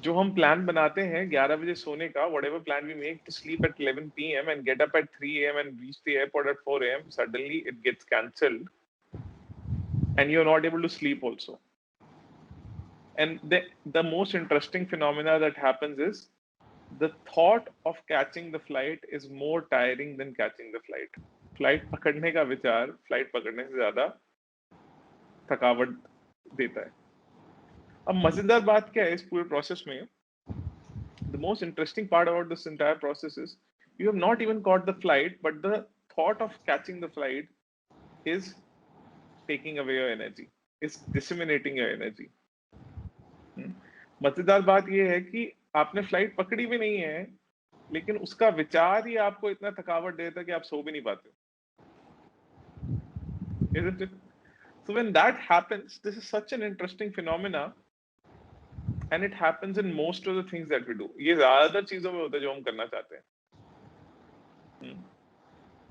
जो हम प्लान बनाते हैं 11 बजे सोने का, whatever plan we make to sleep at 11 p.m. and get up at 3 a.m. and reach the airport at 4 a.m., suddenly it gets cancelled and you're not able to sleep also. And the most interesting phenomena that happens is the thought of catching the flight is more tiring than catching the flight. Flight पकड़ने का विचार flight पकड़ने से ज्यादा थकावट देता है. अब मजेदार बात क्या है इस पूरे प्रोसेस में? The most interesting part about this entire process is you have not even caught the flight, but the thought of catching the flight is taking away your energy, is disseminating your energy. मजेदार बात यह है कि आपने flight पकड़ी भी नहीं है, लेकिन उसका विचार ही आपको इतना थकावट देता है कि आप सो भी नहीं पाते. Isn't it? So when that happens, this is such an interesting phenomena, and it happens in most of the things that we do. ये ज्यादातर चीजों में होता है जो हम करना चाहते हैं.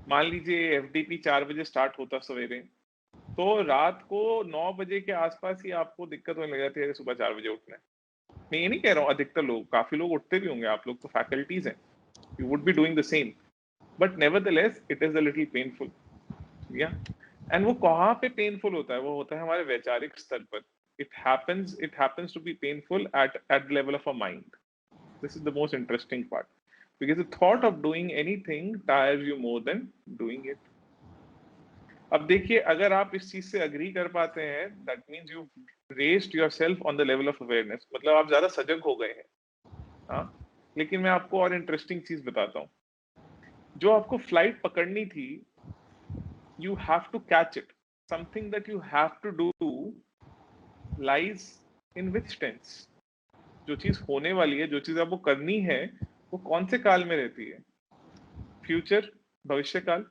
मान लीजिए एफडीपी 4 बजे स्टार्ट होता सवेरे, तो रात को 9 बजे के आसपास ही आपको दिक्कत होने लग जाती है सुबह 4 बजे उठने. मैं ये नहीं कह रहा हूँ अधिकतर लोग, काफी लोग उठते भी होंगे, आप लोग तो फैकल्टीज हैं, you would be doing the same, but nevertheless it is a little painful. या एंड वो कहाँ पे पेनफुल होता है? वो होता है हमारे वैचारिक स्तर पर. it happens to be painful at the level of a mind. This is the most interesting part, because the thought of doing anything tires you more than doing it. अब देखिए, अगर आप इस चीज से अग्री कर पाते हैं, that means you raised yourself on the level of awareness, मतलब आप ज्यादा सजग हो गए हैं. हाँ, लेकिन मैं आपको और इंटरेस्टिंग चीज बताता हूँ. जो आपको फ्लाइट पकड़नी थी, you have to catch it. Something that you have to do lies in which tense? जो चीज होने वाली है, जो चीज आपको करनी है, वो कौन से काल में रहती है? फ्यूचर, भविष्य काल,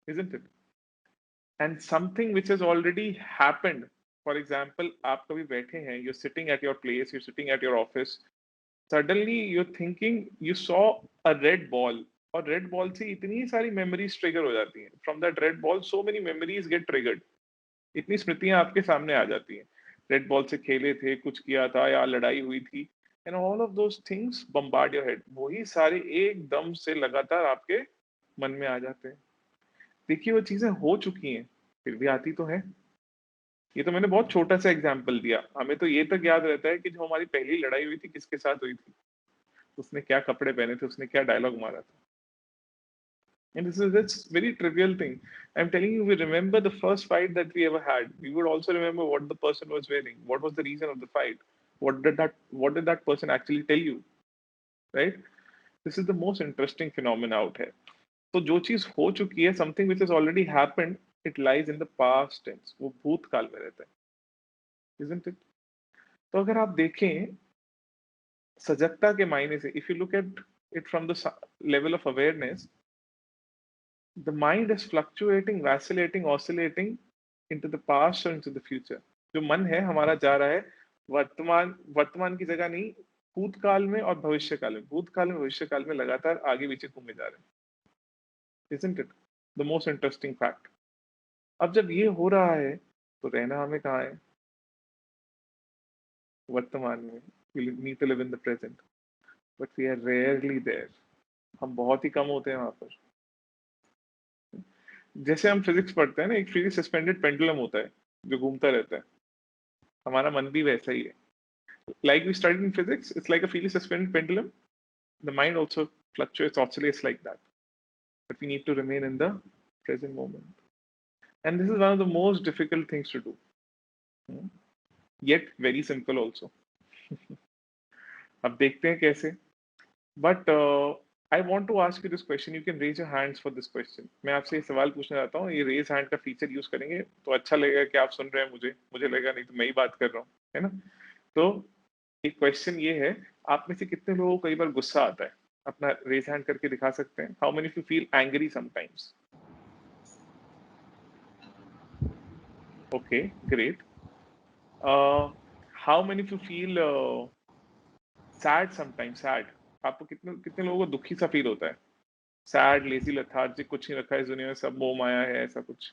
isn't it? And something which has already happened. For example, आप कभी बैठे हैं, you're sitting at your place, you're sitting at your office, suddenly you're thinking you saw a red ball, और रेड बॉल से इतनी सारी मेमोरीज ट्रिगर हो जाती हैं. From that red ball so many memories get triggered. इतनी स्मृतियां आपके सामने आ जाती हैं. रेड बॉल से खेले थे, कुछ किया था, या लड़ाई हुई थी, and all of those things bombard your head. वही सारे एकदम से लगातार आपके मन में आ जाते हैं. देखिए, वो चीजें हो चुकी हैं, फिर भी आती तो है. ये तो मैंने बहुत छोटा सा एग्जाम्पल दिया. हमें तो ये तक याद रहता है कि जो हमारी पहली लड़ाई हुई थी किसके साथ हुई थी, उसने क्या कपड़े पहने थे, उसने क्या डायलॉग मारा था. And that's very trivial thing. I'm telling you, we remember the first fight that we ever had. We would also remember what the person was wearing, what was the reason of the fight, what did that person actually tell you, right? This is the most interesting phenomena out here. तो जो चीज हो चुकी है, something which has already happened, it lies in the past tense. वो भूतकाल में रहता है, isn't it? तो अगर आप देखें सजगता के मायने से, if you look at it from the level of awareness, the mind is fluctuating, vacillating, oscillating into the past or into the future. जो मन है हमारा जा रहा है वर्तमान की जगह नहीं, भूतकाल में और भविष्य काल में. भूतकाल में, भविष्य काल में लगातार आगे पीछे घूमे जा रहे हैं. Isn't it the most interesting fact? अब जब ये हो रहा है, तो रहना हमें कहाँ है? वर्तमान में. We need to live in the present, but we are rarely there. हम बहुत ही कम होते हैं वहां पर. जैसे हम फिजिक्स पढ़ते हैं ना, एक फ्रीली सस्पेंडेड पेंडुलम होता है जो घूमता रहता है. हमारा मन भी वैसा ही है. Like we studied in physics, it's like a freely suspended pendulum. The mind also fluctuates, oscillates like that. But we need to remain in the present moment. And this is one of the most difficult things to do. Yet very simple also. अब देखते हैं कैसे. But I want to ask you this question. You can raise your hands for this question. मैं आपसे ये सवाल पूछना चाहता हूँ. ये raise hand का फीचर यूज करेंगे तो अच्छा लगेगा कि आप सुन रहे हैं मुझे लगेगा, नहीं तो मैं ही बात कर रहा हूँ, है ना? तो एक क्वेश्चन ये है, आप में से कितने लोगों को कई बार गुस्सा आता है? अपना रेज हैंड करके दिखा सकते हैं. How many of you feel angry sometimes? Okay, great. How many of you feel sad sometimes? Sad. आपको कितने कितने लोगों को दुखी सा फील होता है? सैड, लेजी, लेथार्जिक, कुछ नहीं रखा है इस दुनिया में, सब मोह माया है, ऐसा कुछ?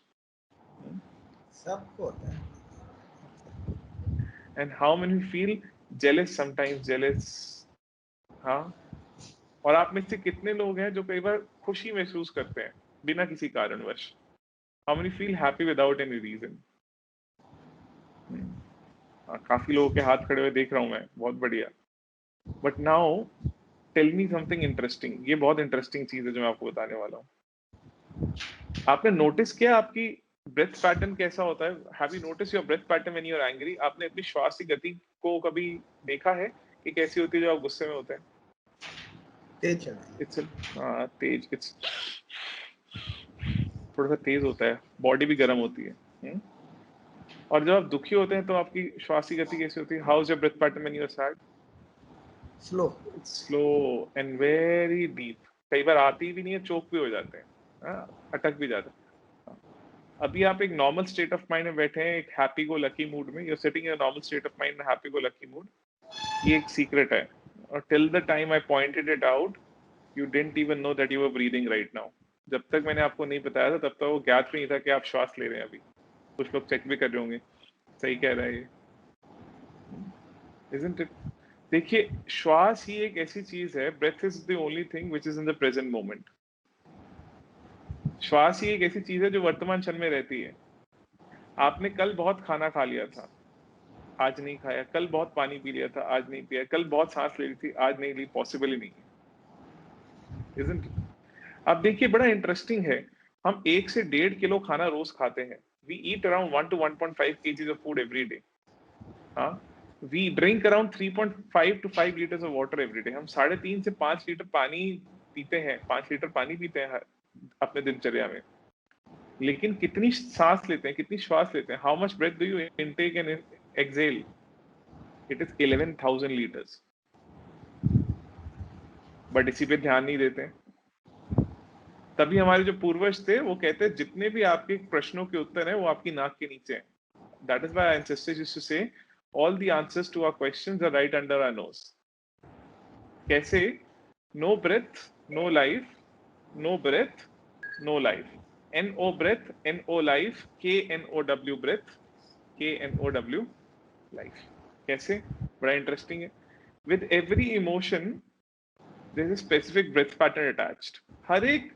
सबको होता है. And how many feel jealous, sometimes jealous, हाँ। और आप में से कितने लोग हैं जो कई बार खुशी महसूस करते हैं बिना किसी कारणवश? How many feel happy without any reason? काफी लोगों के हाथ खड़े हुए देख रहा हूं मैं, बहुत बढ़िया। But now tell me something interesting. ये बहुत इंटरेस्टिंग चीज है जो मैं आपको बताने वाला हूँ। आपने नोटिस किया आपकी ब्रेथ पैटर्न कैसा होता है? Have you notice your breath pattern when you are angry? आपने अपनी श्वास की गति को कभी देखा है कि कैसी होती है जब आप गुस्से में होते हैं? तेज चलती है। इट्स तेज, इट्स थोड़ा सा तेज होता है, बॉडी भी गर्म होती है। और जब आप दुखी होते हैं तो आपकी श्वास की गति कैसी होती है? How is your breath pattern when you are sad? Slow. Slow and very deep. कई बार आती भी नहीं है, चोक भी हो जाते हैं, अटक भी जाते हैं। अभी आप एक नॉर्मल स्टेट ऑफ माइंड में बैठे हैं, एक हैप्पी गो लकी मूड में, you are sitting in a normal state of mind, happy go lucky mood. ये एक सीक्रेट है, और till the time I pointed it out you didn't even know that you were breathing right now. जब तक मैंने आपको नहीं बताया था तब तक वो ज्ञात भी नहीं था कि आप श्वास ले रहे हैं। अभी कुछ लोग चेक भी कर रहे होंगे, सही कह रहा है ये, isn't it? देखिए, श्वास ही एक ऐसी चीज है, breath is the only thing which is in the present moment. श्वास ही एक ऐसी चीज है जो वर्तमान क्षण में रहती है। आपने कल बहुत खाना खा लिया था, आज नहीं खाया। कल बहुत पानी पी लिया था, आज नहीं पिया। कल बहुत सांस ले ली थी, आज नहीं ली। पॉसिबल ही नहीं है, isn't it? अब देखिए, बड़ा इंटरेस्टिंग है। हम 1 से 1.5 किलो खाना रोज खाते हैं। We eat around 1 to 1.5 kgs of food every day. हाँ, we drink around 3.5 to 5 liters of water every day. हम 3.5 से 5 लीटर पानी पीते हैं, 5 लीटर पानी पीते हैं अपने दिनचर्या में। लेकिन कितनी सांस लेते हैं, कितनी श्वास लेते हैं? How much breath do you intake and exhale? It is 11,000 litres. But इसी पे ध्यान नहीं देते। तभी हमारे जो पूर्वज थे वो कहते हैं जितने भी आपके प्रश्नों के उत्तर हैं वो आपकी नाक के नीचे हैं। That is why our ancestors used to say all the answers to our questions are right under our nose. कैसे? No breath no life, no breath no life. NO breath, NO life, KNOW breath, KNOW life. कैसे? बड़ा interesting है। With every emotion there is a specific breath pattern attached. हर एक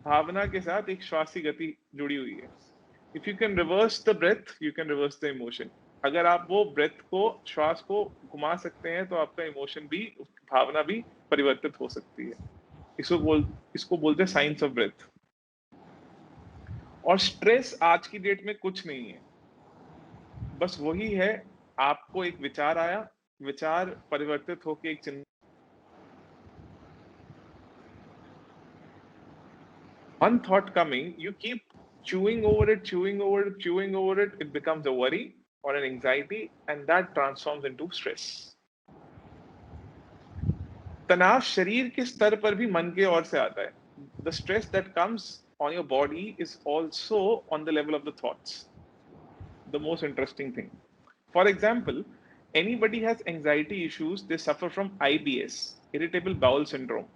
भावना के साथ एक श्वास की गति जुड़ी हुई है। If you can reverse the breath, you can reverse the emotion. अगर आप वो ब्रेथ को, श्वास को घुमा सकते हैं तो आपका इमोशन भी, भावना भी परिवर्तित हो सकती है। इसको बोलते हैं साइंस ऑफ ब्रेथ। और स्ट्रेस आज की डेट में कुछ नहीं है, बस वही है, आपको एक विचार आया, विचार परिवर्तित होकर एक चिंता, one thought coming, you keep chewing over it, chewing over it, chewing over it, it becomes a worry or an anxiety, and that transforms into stress. तनाव शरीर के स्तर पर भी मन के ओर से आता है। The stress that comes on your body is also on the level of the thoughts. The most interesting thing. For example, anybody has anxiety issues, they suffer from IBS, irritable bowel syndrome.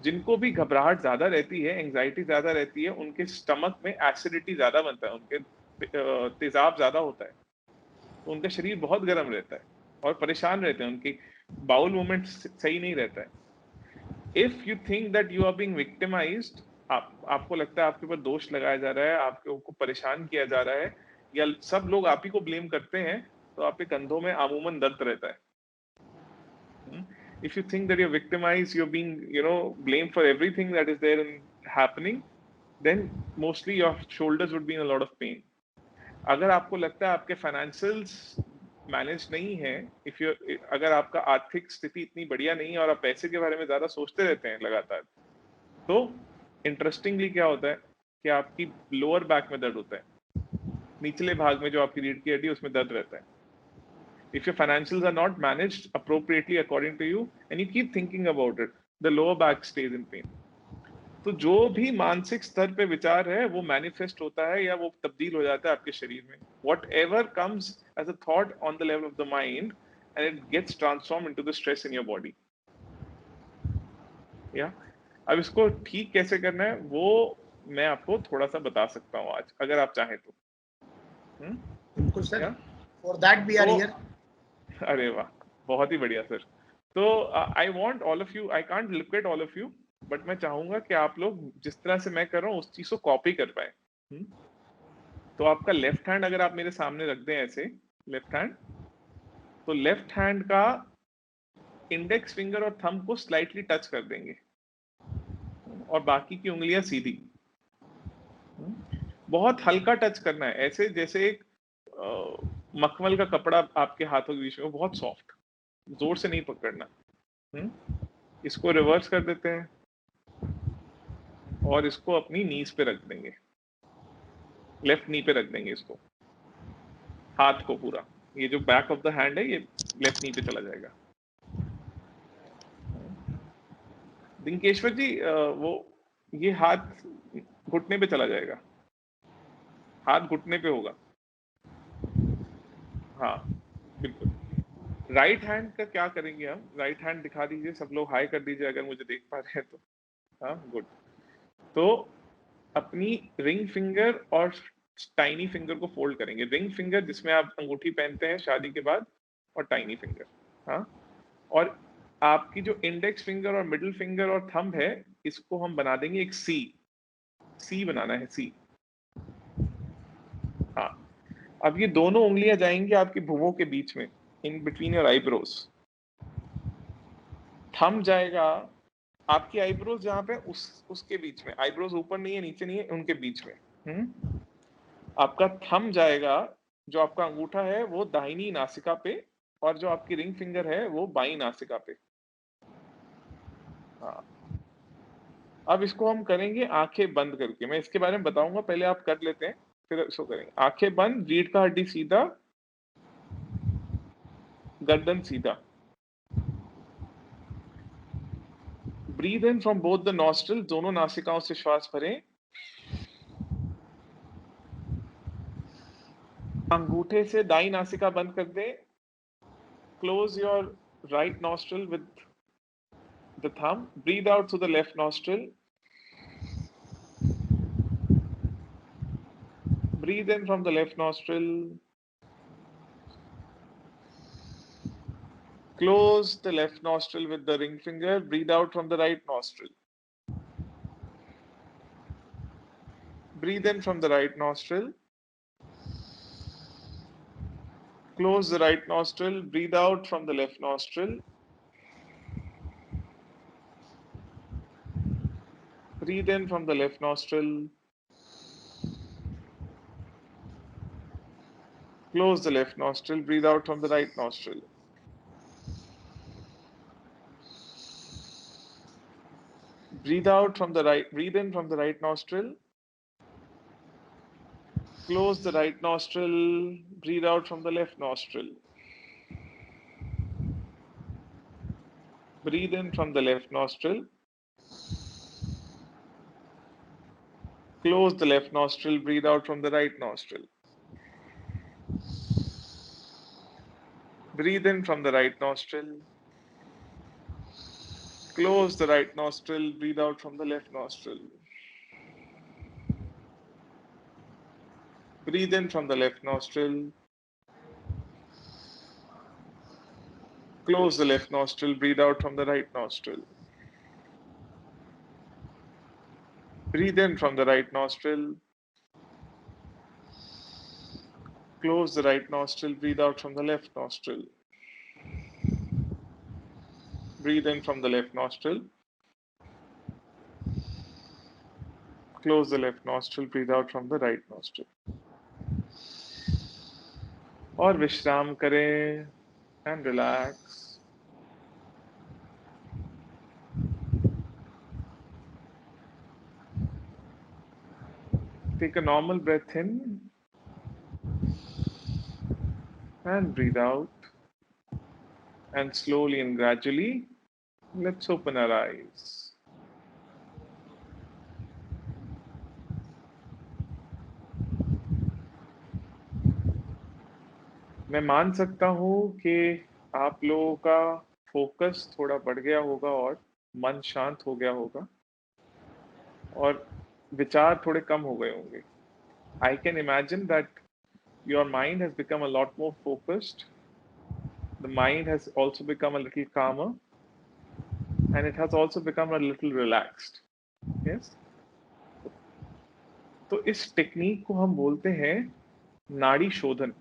जिनको भी घबराहट ज्यादा रहती है, anxiety ज्यादा रहती है, उनके स्टमक में एसिडिटी ज्यादा बनता है, उनके तेजाब ज्यादा होता है, तो उनका शरीर बहुत गर्म रहता है और परेशान रहते हैं, उनकी बाउल मूवमेंट सही नहीं रहता है। If you think that you are being victimised, आपको लगता है आपके ऊपर दोष लगाया जा रहा है, आपको परेशान किया जा रहा है, या सब लोग आप ही को ब्लेम करते हैं, तो आपके कंधों में अमूमन दर्द रहता है। If you think that you're victimized, you're being, blamed for everything that is there and happening, then mostly your shoulders would be in a lot of pain. अगर आपको लगता है आपके फाइनेंशियल्स मैनेज नहीं है, अगर आपका आर्थिक स्थिति इतनी बढ़िया नहीं है और आप पैसे के बारे में ज्यादा सोचते रहते हैं लगातार, तो इंटरेस्टिंगली क्या होता है कि आपकी लोअर बैक में दर्द होता है, निचले भाग में जो आपकी रीढ़ की हड्डी उसमें दर्द रहता है। If your financials are not managed appropriately according to you and you keep thinking about it, the lower back stays in pain. तो जो भी मानसिक स्तर पे विचार है वो मैनिफेस्ट होता है या वो तब्दील हो जाता है आपके शरीर में। Whatever comes as a thought on the level of the mind and it gets transformed into the stress in your body. या अब इसको ठीक कैसे करना है वो मैं आपको थोड़ा सा बता सकता हूँ आज, अगर आप चाहें तो। बिल्कुल sir, for that we are here. अरे वाह, बहुत ही बढ़िया सर। तो I want all of you, I can't look at all of you, but मैं चाहूंगा कि आप लोग जिस तरह से मैं कर रहा हूँ उस चीज को कॉपी कर पाए। तो आपका लेफ्ट हैंड अगर आप मेरे सामने रख दें ऐसे, लेफ्ट हैंड, तो लेफ्ट हैंड का इंडेक्स फिंगर और थंब को स्लाइटली टच कर देंगे और बाकी की उंगलियां सीधी। बहुत हल्का टच करना है, ऐसे जैसे एक मखमल का कपड़ा आपके हाथों के बीच में, बहुत सॉफ्ट, जोर से नहीं पकड़ना। इसको रिवर्स कर देते हैं और इसको अपनी नीज पे रख देंगे, लेफ्ट नी पे रख देंगे इसको, हाथ को पूरा, ये जो बैक ऑफ द हैंड है ये लेफ्ट नी पे चला जाएगा। दिनकेश्वर जी वो ये हाथ घुटने पे चला जाएगा, हाथ घुटने पे होगा। हाँ बिल्कुल। राइट हैंड का क्या करेंगे हम, राइट हैंड दिखा दीजिए, सब लोग हाई कर दीजिए अगर मुझे देख पा रहे हैं तो। हाँ गुड। तो अपनी रिंग फिंगर और टाइनी फिंगर को फोल्ड करेंगे, रिंग फिंगर जिसमें आप अंगूठी पहनते हैं शादी के बाद, और टाइनी फिंगर। हाँ, और आपकी जो इंडेक्स फिंगर और मिडिल फिंगर और थंब है, इसको हम बना देंगे एक सी, सी बनाना है, सी। हाँ, अब ये दोनों उंगलियां जाएंगी आपकी भुवों के बीच में, in between your eyebrows. Thumb जाएगा आपकी आईब्रोज जहां पे उसके बीच में, आईब्रोज ऊपर नहीं है नीचे नहीं है, उनके बीच में। आपका थंब जाएगा, जो आपका अंगूठा है वो दाहिनी नासिका पे, और जो आपकी रिंग फिंगर है वो बाई नासिका पे। हाँ, अब इसको हम करेंगे आंखें बंद करके, मैं इसके बारे में बताऊंगा, पहले आप कर लेते हैं फिर इसको करेंगे। आंखें बंद, रीढ़ का हड्डी सीधा, गर्दन सीधा। Breathe in from both the nostril, दोनों नासिकाओं से श्वास भरें। अंगूठे से दाई नासिका बंद कर दें। Close your right nostril with the thumb, breathe out through the left nostril. Breathe in from the left nostril. Close the left nostril with the ring finger. Breathe out from the right nostril. Breathe in from the right nostril. Close the right nostril. Breathe out from the left nostril. Breathe in from the left nostril. Close the left nostril. Breathe out from the right nostril. Breathe out from the right. Breathe in from the right nostril. Close the right nostril. Breathe out from the left nostril. Breathe in from the left nostril. Close the left nostril. Breathe out from the right nostril. Breathe in from the right nostril. Close the right nostril. Breathe out from the left nostril. Breathe in from the left nostril. Close the left nostril. Breathe out from the right nostril. Breathe in from the right nostril. Close the right nostril. Breathe out from the left nostril. Breathe in from the left nostril. Close the left nostril. Breathe out from the right nostril. और विश्राम करें and relax. Take a normal breath in and breathe out. And slowly and gradually, let's open our eyes. मैं मान सकता हूँ कि आप लोगों का फोकस थोड़ा बढ़ गया होगा और मन शांत हो गया होगा और विचार थोड़े कम हो गए होंगे। I can imagine that your mind has become a lot more focused The mind has also become a little calmer and it has also become a little relaxed. Yes. तो इस टेक्निक को हम बोलते हैं नाड़ी शोधन.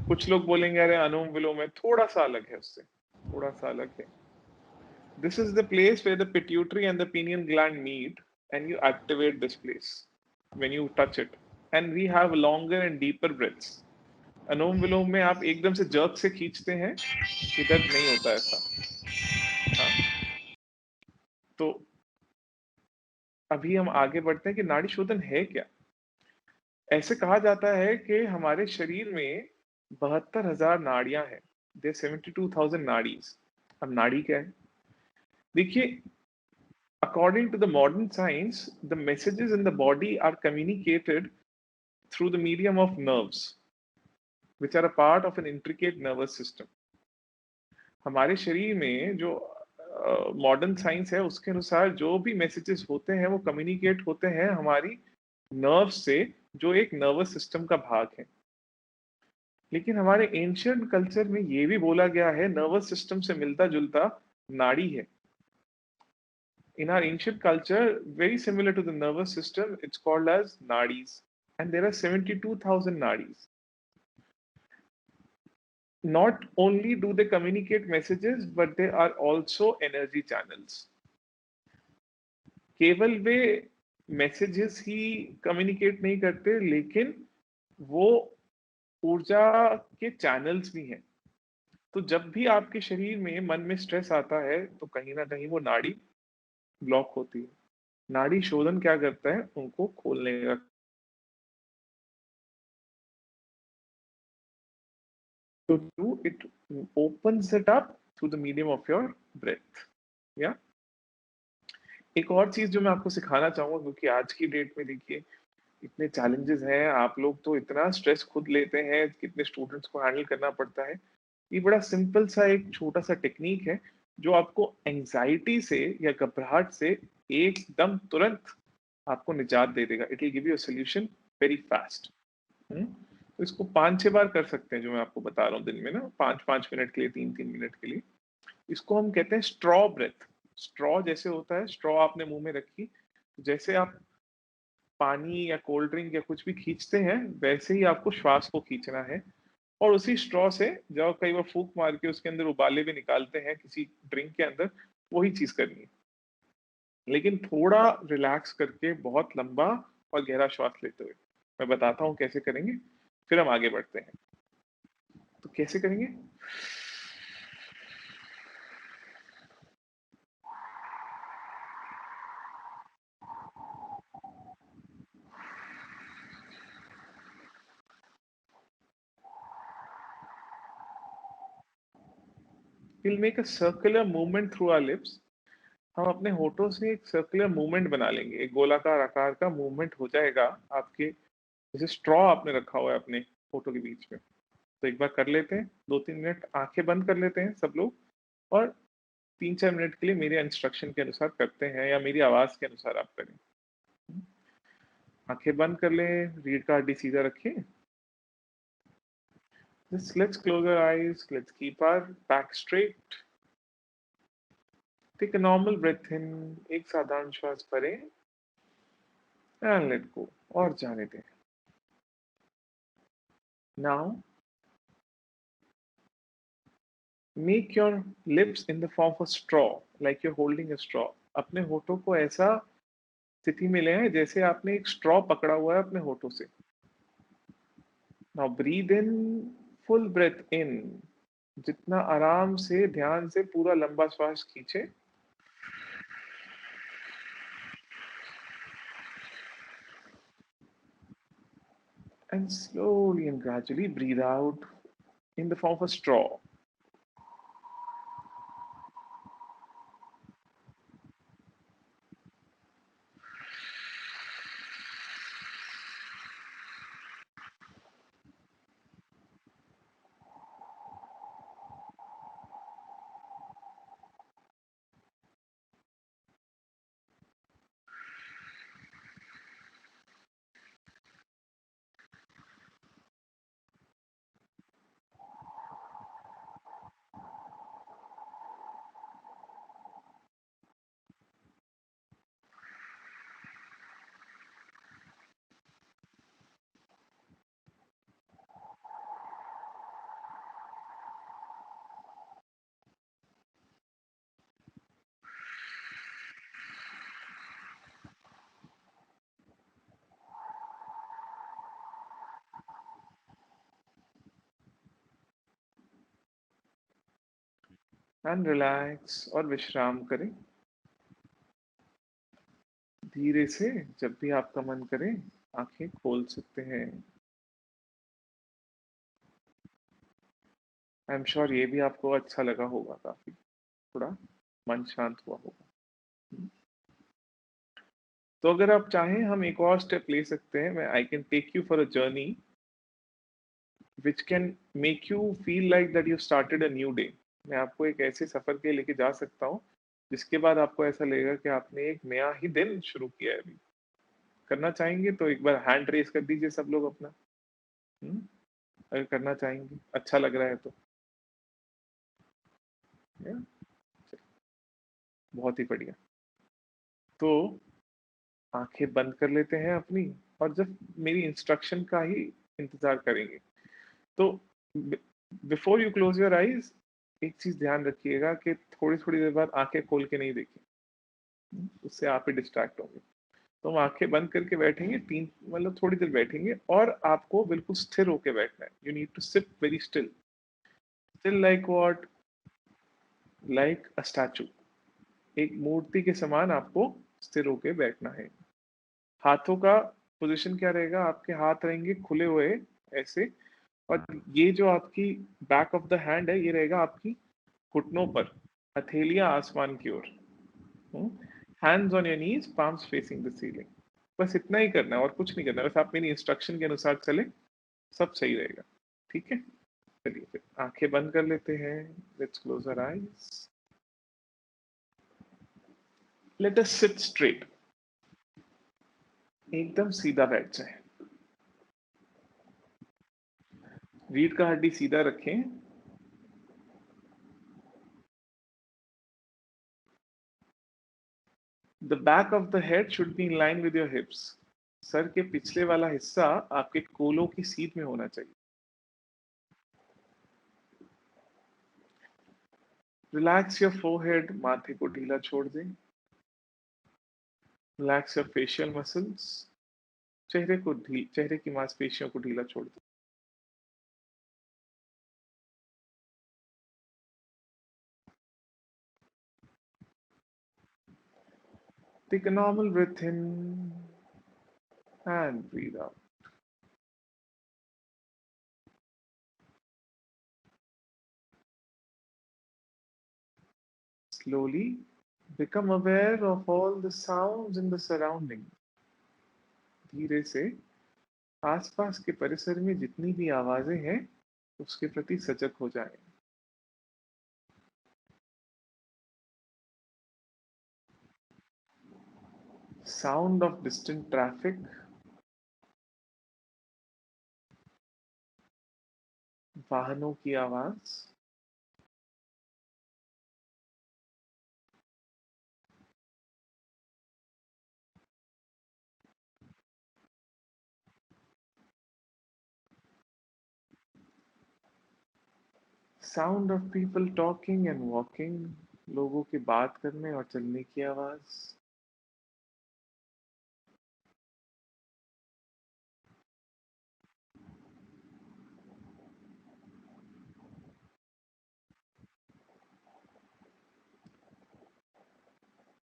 कुछ लोग बोलेंगे अरे अनुलोम विलोम में थोड़ा सा अलग है उससे, थोड़ा सा अलग है. This is the place where the pituitary and the pineal gland meet and you activate this place when you touch it. And we have longer and deeper breaths. अनुलोम विलोम में आप एकदम से जर्क से खींचते हैं, इधर नहीं होता ऐसा. हाँ. तो अभी हम आगे बढ़ते हैं कि नाड़ी शोधन है क्या. ऐसे कहा जाता है कि हमारे शरीर में 72,000 नाड़ियां हैं. देयर 72,000 नाड़ीज. अब नाड़ी क्या है? देखिए, according to the modern science, the messages in the body are communicated through the medium of nerves, which are a part of an intricate nervous system. हमारे शरीर में जो मॉडर्न साइंस है उसके अनुसार जो भी मैसेजेस होते हैं वो कम्युनिकेट होते हैं हमारी नर्व से, जो एक नर्वस सिस्टम का भाग है. लेकिन हमारे एंशियंट कल्चर में ये भी बोला गया है नर्वस सिस्टम से मिलता जुलता नाड़ी है. In our ancient culture, very similar to the nervous system, it's called as nadis. And there are 72,000 nadis. Not only do they communicate messages, but they are also energy channels. केवल वे messages ही communicate नहीं करते, लेकिन वो ऊर्जा के channels भी हैं. तो जब भी आपके शरीर में मन में स्ट्रेस आता है तो कहीं ना कहीं वो नाड़ी ब्लॉक होती है. नाड़ी शोधन क्या करता है? उनको खोलने का. To do it opens it up through the medium of your breath. Yeah. एक और चीज जो मैं आपको सिखाना चाहूंगा, क्योंकि आज की डेट में देखिए इतने चैलेंजेस हैं, आप लोग तो इतना स्ट्रेस खुद लेते हैं, कितने स्टूडेंट्स को हैंडल करना पड़ता है. ये बड़ा सिंपल सा एक छोटा सा टेक्निक है जो आपको एंजाइटी से या घबराहट से एकदम तुरंत आपको निजात दे देगा. It will give you a solution very fast. तो इसको 5-6 बार कर सकते हैं जो मैं आपको बता रहा हूँ दिन में ना, 5-5 मिनट के लिए, 3-3 मिनट के लिए. इसको हम कहते हैं स्ट्रॉ ब्रेथ. स्ट्रॉ जैसे होता है, स्ट्रॉ आपने मुंह में रखी, जैसे आप पानी या कोल्ड ड्रिंक या कुछ भी खींचते हैं वैसे ही आपको श्वास को खींचना है. और उसी स्ट्रॉ से जब कई बार फूंक मार के उसके अंदर उबाले भी निकालते हैं किसी ड्रिंक के अंदर, वही चीज करनी है. लेकिन थोड़ा रिलैक्स करके बहुत लंबा और गहरा श्वास लेते हुए. मैं बताता हूँ कैसे करेंगे, फिर हम आगे बढ़ते हैं. तो कैसे करेंगे? We'll make a circular movement through our lips. हम अपने होठों से एक सर्कुलर मूवमेंट बना लेंगे, एक गोलाकार आकार का मूवमेंट हो जाएगा आपके, जैसे स्ट्रॉ आपने रखा हुआ है अपने होठों के बीच में. तो एक बार कर लेते हैं, 2-3 मिनट आंखें बंद कर लेते हैं सब लोग, और 3-4 मिनट के लिए मेरे इंस्ट्रक्शन के अनुसार करते हैं, या मेरी आवाज के अनुसार आप करें. आंखें बंद कर लें, रीढ़ का हड्डी सीधा रखें. Just let's close our eyes, let's keep our back straight. Take a normal breath in, एक साधारण श्वास भरें, and let go, और जाने दें. Now, make your lips in the form of a straw, like you're holding a straw. अपने होठों को ऐसा स्थिति में लें जैसे आपने एक स्ट्रॉ पकड़ा हुआ है अपने होठों से. Now breathe in, full breath in. जितना आराम से, ध्यान से पूरा लंबा श्वास खींचे. And slowly and gradually breathe out in the form of a straw. And relax और विश्राम करें। धीरे से जब भी आपका मन करे आंखें खोल सकते हैं। आई एम श्योर ये भी आपको अच्छा लगा होगा, काफी थोड़ा मन शांत हुआ होगा। तो अगर आप चाहें हम एक और स्टेप ले सकते हैं। मैं I can take you for a journey which can make you feel like that you started a new day. मैं आपको एक ऐसे सफर के लेके जा सकता हूँ जिसके बाद आपको ऐसा लगेगा कि आपने एक नया ही दिन शुरू किया है अभी। करना चाहेंगे तो एक बार हैंड रेस कर दीजिए सब लोग अपना। हम्म, अगर करना चाहेंगे, अच्छा लग रहा है तो। या, बहुत ही बढ़िया। तो आंखें बंद कर लेते हैं अपनी, और जब मेरी इंस्ट्रक्शन का ही इंतजार करेंगे तो before you close your eyes एक चीज ध्यान रखिएगा कि थोड़ी थोड़ी देर बाद आंखें खोल के नहीं देखिए। उससे आप ही डिस्ट्रैक्ट होंगे। तो हम आंखें बंद करके बैठेंगे, तीन मतलब थोड़ी देर बैठेंगे, और आपको बिल्कुल स्थिर होके बैठना है। You need to sit very still. Still like what? Like a statue. एक मूर्ति के समान आपको स्थिर होके बैठना है। हाथों का पोजीशन क्या रहेगा? आपके हाथ रहेंगे खुले हुए ऐसे, और ये जो आपकी बैक ऑफ द हैंड है ये रहेगा आपकी घुटनों पर, हथेलियां आसमान की ओर। Hands on your knees, palms facing the ceiling. बस इतना ही करना है और कुछ नहीं करना है। बस आप मेरी इंस्ट्रक्शन के अनुसार चले, सब सही रहेगा। ठीक है, चलिए फिर आंखें बंद कर लेते हैं। Let's close our eyes. Let us sit straight. एकदम सीधा बैठ जाए। रीढ़ का हड्डी सीधा रखें। The back of the head should be in line with your hips. Sir के पिछले वाला हिस्सा आपके कोलों की सीध में होना चाहिए। रिलैक्स योर फोरहेड, माथे को ढीला छोड़ दें। रिलैक्स योर फेशियल मसल्स, चेहरे की मांसपेशियों को ढीला छोड़ दें। Take a normal breath in and breathe out. Slowly become aware of all the sounds in the surrounding. धीरे से आसपास के परिसर में जितनी भी आवाजें हैं उसके प्रति सजग हो जाएं। Sound of distant traffic, वाहनों की आवाज, sound of people talking and walking, लोगों की बात करने और चलने की आवाज।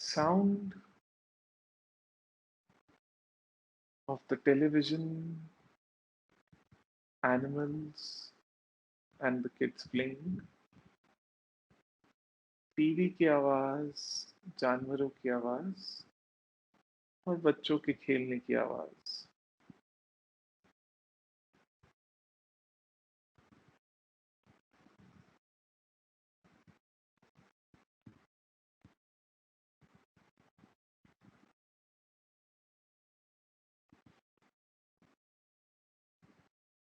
Sound of the television, animals and the kids playing, TV की आवाज, जानवरों की आवाज और बच्चों के खेलने की आवाज।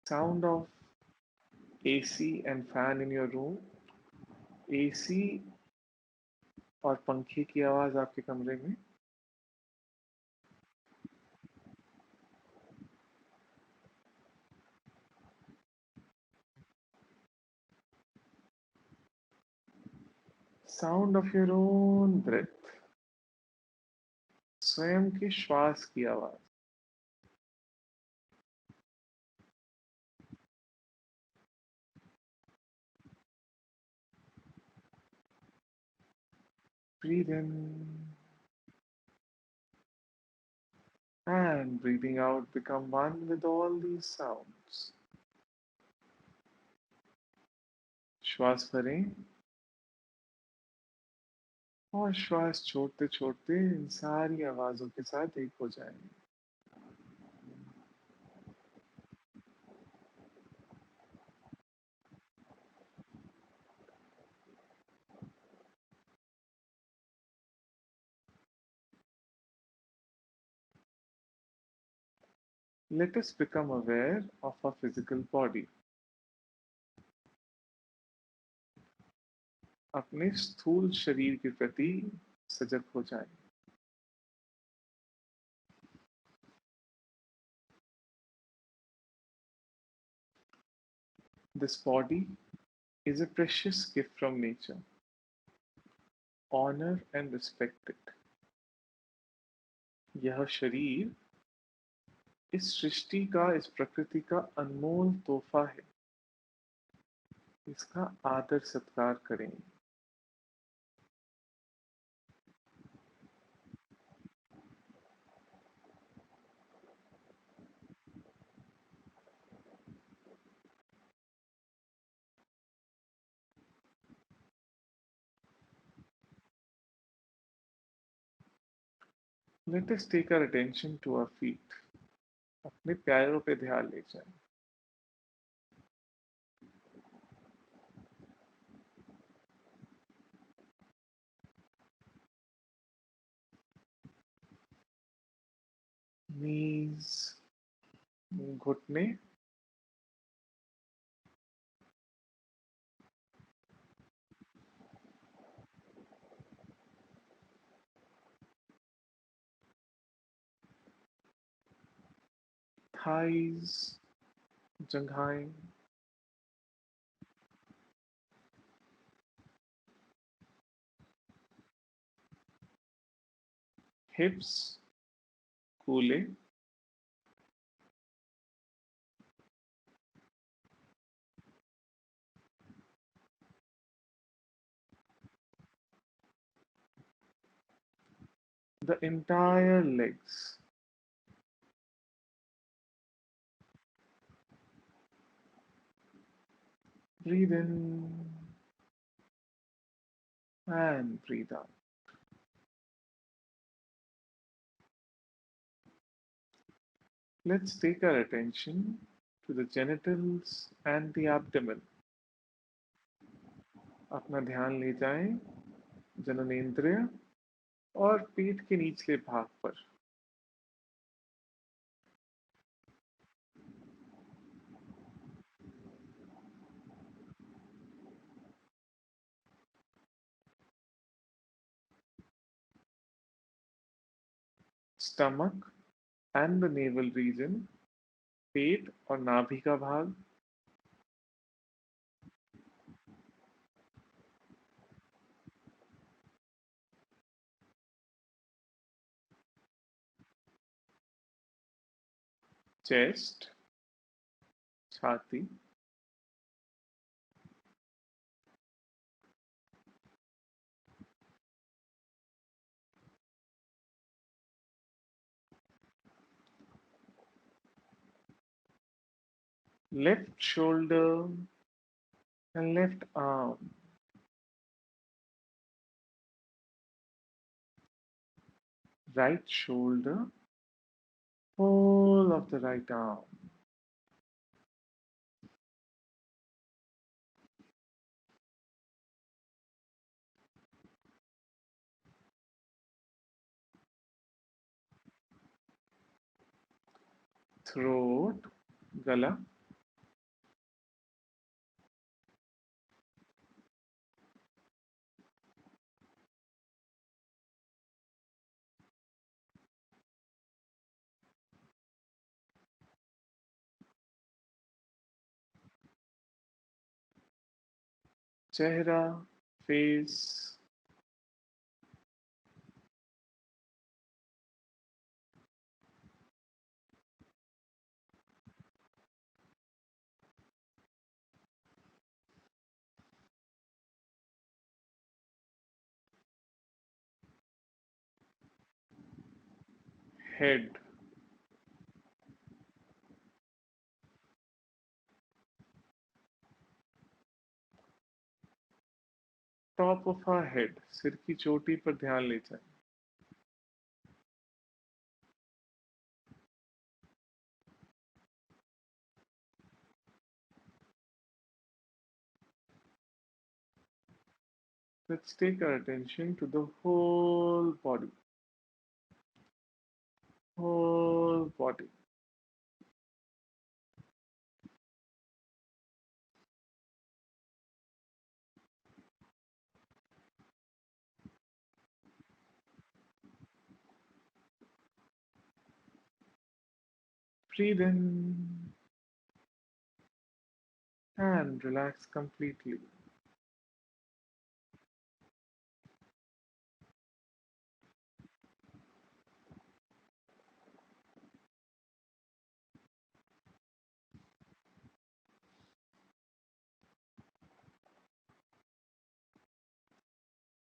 Sound of AC and fan in your room, AC और पंखे की आवाज आपके कमरे में। Sound of your own breath, स्वयं के श्वास की आवाज। Breathe in and breathing out, become one with all these sounds. श्वास भरें और श्वास छोड़ते छोड़ते इन सारी आवाजों के साथ एक हो जाएं। Let us become aware of our physical body. अपने स्थूल शरीर के प्रति सजग हो जाएं। This body is a precious gift from nature. Honor and respect it. यह शरीर इस सृष्टि का, इस प्रकृति का अनमोल तोहफा है। इसका आदर सत्कार करें। Let us take our attention to our feet. अपने पैरों पे ध्यान ले जाएं। Knees, घुटने, thighs, जंघाएं, hips, कूल्हे, the entire legs. Breathe in and breathe out. Let's take our attention to the genitals and the abdomen. अपना ध्यान ले जाएं जननेंद्रिय और पेट के निचले भाग पर। Stomach and the navel region, पेट और नाभि का भाग, chest, छाती, left shoulder and left arm, right shoulder, whole of the right arm, throat, गला, चेहरा, face, head, top of our head, सिर की चोटी पर ध्यान ले जाए. Let's take our attention to the whole body. Whole body. Breathe in and relax completely.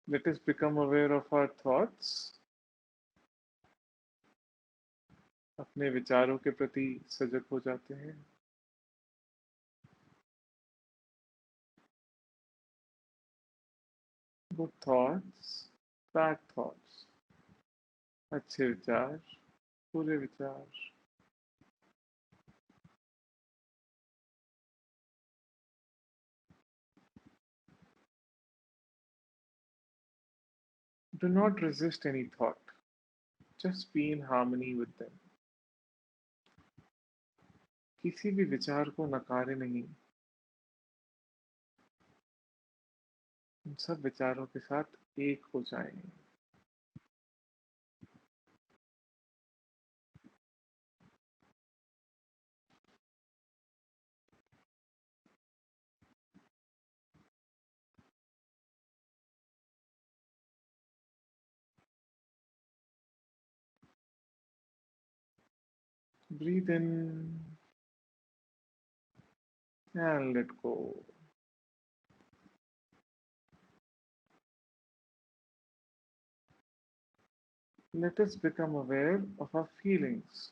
Let us become aware of our thoughts. अपने विचारों के प्रति सजग हो जाते हैं. Good thoughts, bad thoughts. अच्छे विचार, बुरे विचार. Do not resist any thought. Just be in harmony with them. किसी भी विचार को नकारे नहीं. उन सब विचारों के साथ एक हो जाएं. Breathe in and let go. Let us become aware of our feelings.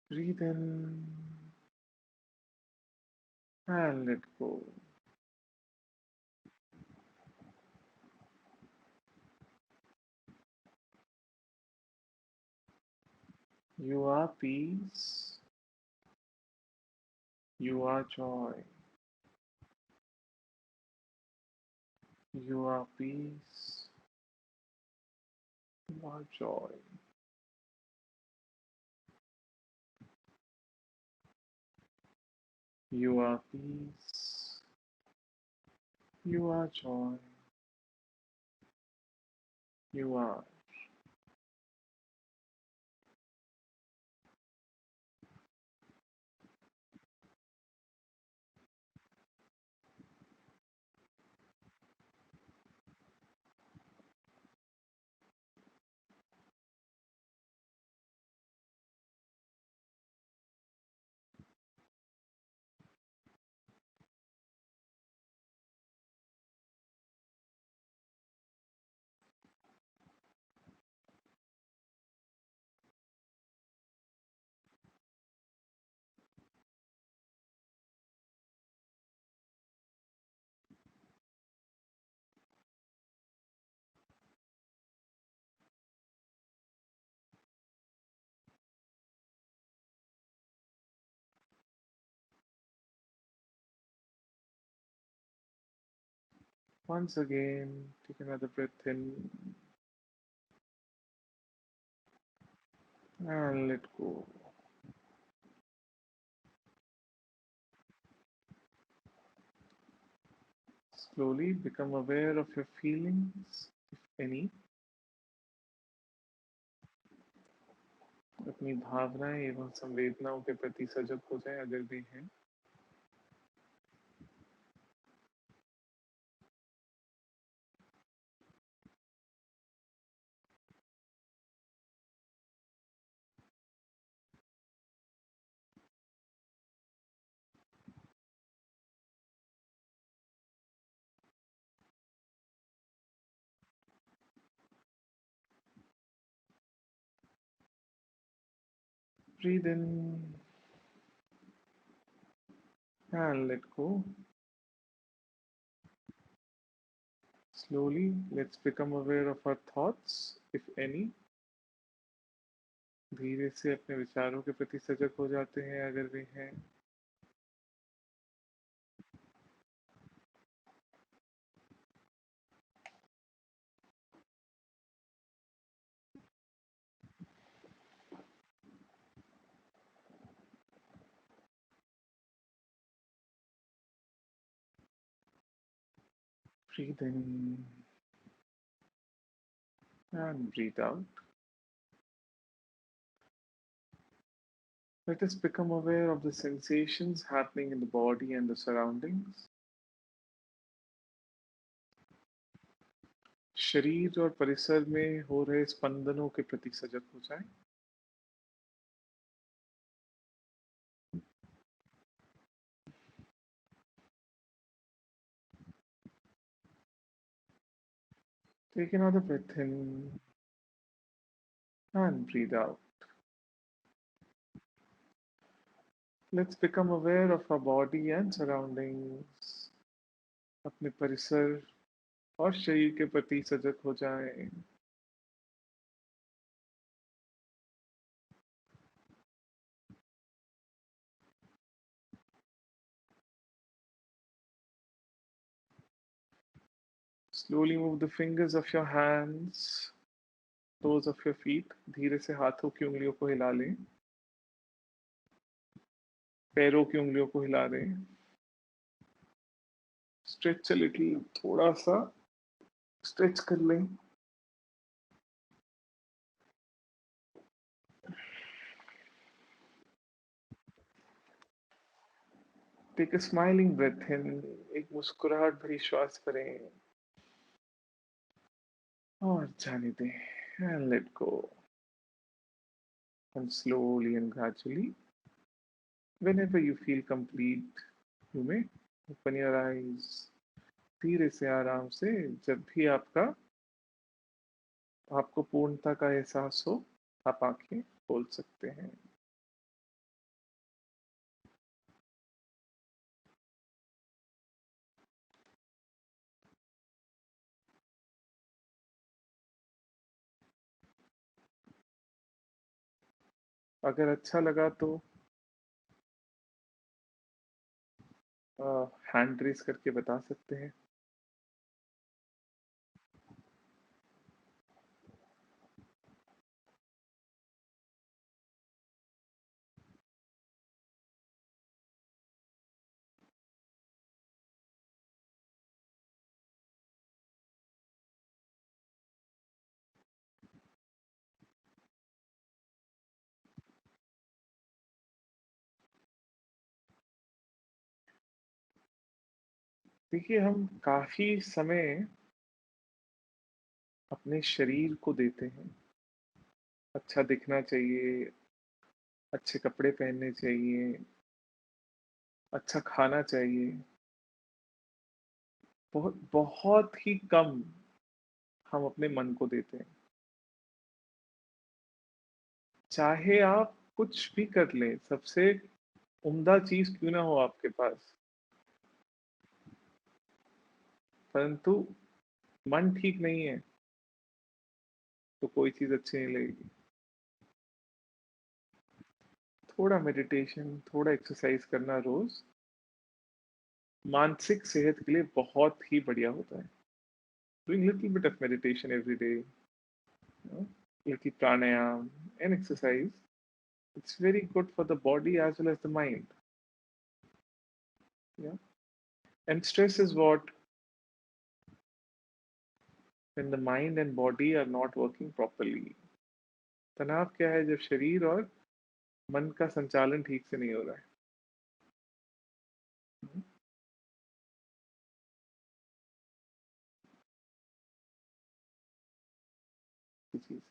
Breathe in and let go. You are peace. You are joy. You are peace. You are joy. You are peace. You are joy. You are. Once again, take another breath in and let go. Slowly become aware of your feelings, if any. अपनी भावनाएं एवं संवेदनाओं के प्रति सजग हो जाएं अगर भी हैं. Breathe in and let go. Slowly, let's become aware of our thoughts, if any. धीरे से अपने विचारों के प्रति सजग हो जाते हैं अगर वे हैं. Breathe in and breathe out. Let us become aware of the sensations happening in the body and the surroundings. शरीर और परिसर में हो रहे स्पंदनों के प्रति सजग हो जाएं. Take another breath in and breathe out. Let's become aware of our body and surroundings. अपने परिसर और शरीर के प्रति सजग हो जाएं. Slowly move the fingers of your hands, toes of your feet. धीरे से हाथों की उंगलियों को हिला लें. पैरों की उंगलियों को हिला दें. Stretch a little, थोड़ा सा स्ट्रेच कर लें. Take a smiling breath in. एक मुस्कुराहट भरी श्वास करें और जाने दें. And let go. And slowly and gradually, whenever you feel complete, you may open your eyes. धीरे से आराम से जब भी आपको पूर्णता का एहसास हो, आप आंखें खोल सकते हैं. अगर अच्छा लगा तो हैंड रेस करके बता सकते हैं. देखिए, हम काफी समय अपने शरीर को देते हैं. अच्छा दिखना चाहिए, अच्छे कपड़े पहनने चाहिए, अच्छा खाना चाहिए. बहुत बहुत ही कम हम अपने मन को देते हैं. चाहे आप कुछ भी कर लें, सबसे उम्दा चीज क्यों ना हो आपके पास, परंतु मन ठीक नहीं है तो कोई चीज अच्छी नहीं लगेगी. थोड़ा मेडिटेशन, थोड़ा एक्सरसाइज करना रोज मानसिक सेहत के लिए बहुत ही बढ़िया होता है. Doing little bit of meditation every day, little pranayam and exercise, it's very good for the body as well as the mind. Yeah. And stress is what, when the mind and body are not working properly. तनाव क्या है? जब शरीर और मन का संचालन ठीक से नहीं हो रहा है. चीज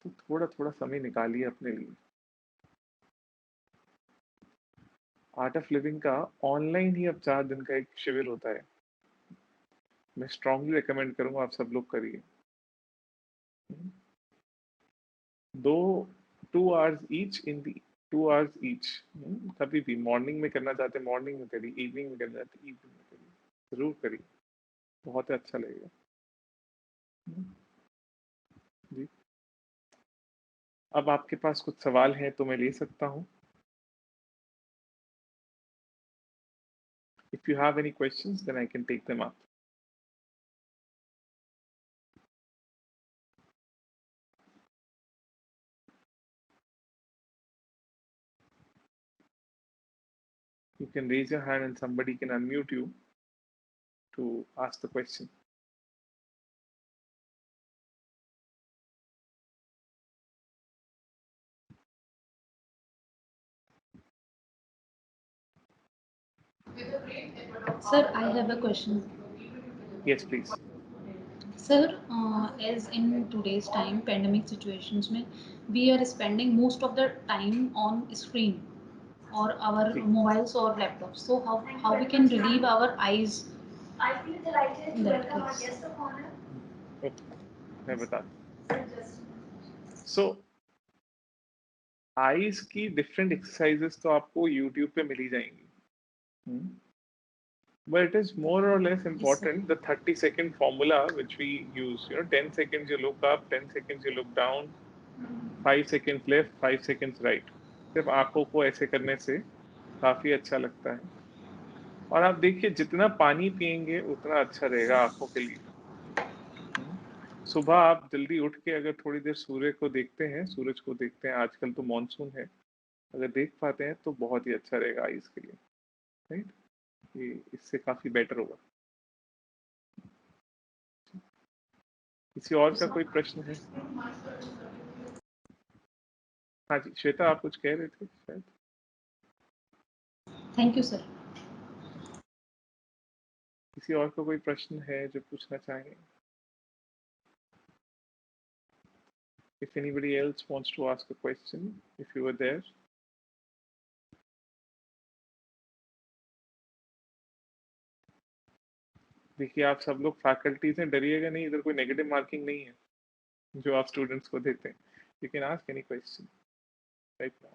तो थोड़ा थोड़ा समय निकालिए अपने लिए. आर्ट ऑफ लिविंग का ऑनलाइन ही अब 4 दिन का एक शिविर होता है. मैं स्ट्रांगली रिकमेंड करूंगा आप सब लोग करिए। दो 2 hours each in the 2 hours each, कभी भी मॉर्निंग में करना चाहते मॉर्निंग में करिए, इवनिंग में करना चाहते इवनिंग में करिए, जरूर करिए, बहुत ही अच्छा लगेगा। जी, अब आपके पास कुछ सवाल हैं तो मैं ले सकता हूँ। If you have any questions, then I can take them up. You can raise your hand and somebody can unmute you to ask the question. Sir, I have a question. Yes, please. Sir, as in today's time, pandemic situations, mein, we are spending most of the time on screen or our ji, mobiles or laptops. So how we can relieve our eyes in that case? okay, मैं बता दूं। So, eyes की different exercises तो आपको YouTube पे मिल ही जाएंगी, but it is more or less Yes, sir. important the 30-second formula which we use. 10 seconds you look up, 10 seconds you look down, 5 seconds left, 5 seconds right. सिर्फ आंखों को ऐसे करने से काफी अच्छा लगता है। और आप देखिए जितना पानी पिएंगे उतना अच्छा रहेगा आंखों के लिए। सुबह आप जल्दी उठ के अगर थोड़ी देर सूर्य को देखते हैं, सूरज को देखते हैं, आजकल तो मॉनसून है, अगर देख पाते हैं तो बहुत ही अच्छा रहेगा आईज के लिए, राइट? ये इससे काफी बेटर होगा। किसी और का कोई प्रश्न है? हाँ जी, श्वेता आप कुछ कह रहे थे शायद। Thank you, sir. किसी और का कोई प्रश्न है जो पूछना चाहें? If anybody else wants to ask a question, if you were there. देखिए आप सब लोग फैकल्टी से डरिएगा नहीं, इधर कोई नेगेटिव मार्किंग नहीं है जो आप स्टूडेंट्स को देते हैं। You can ask any question right now.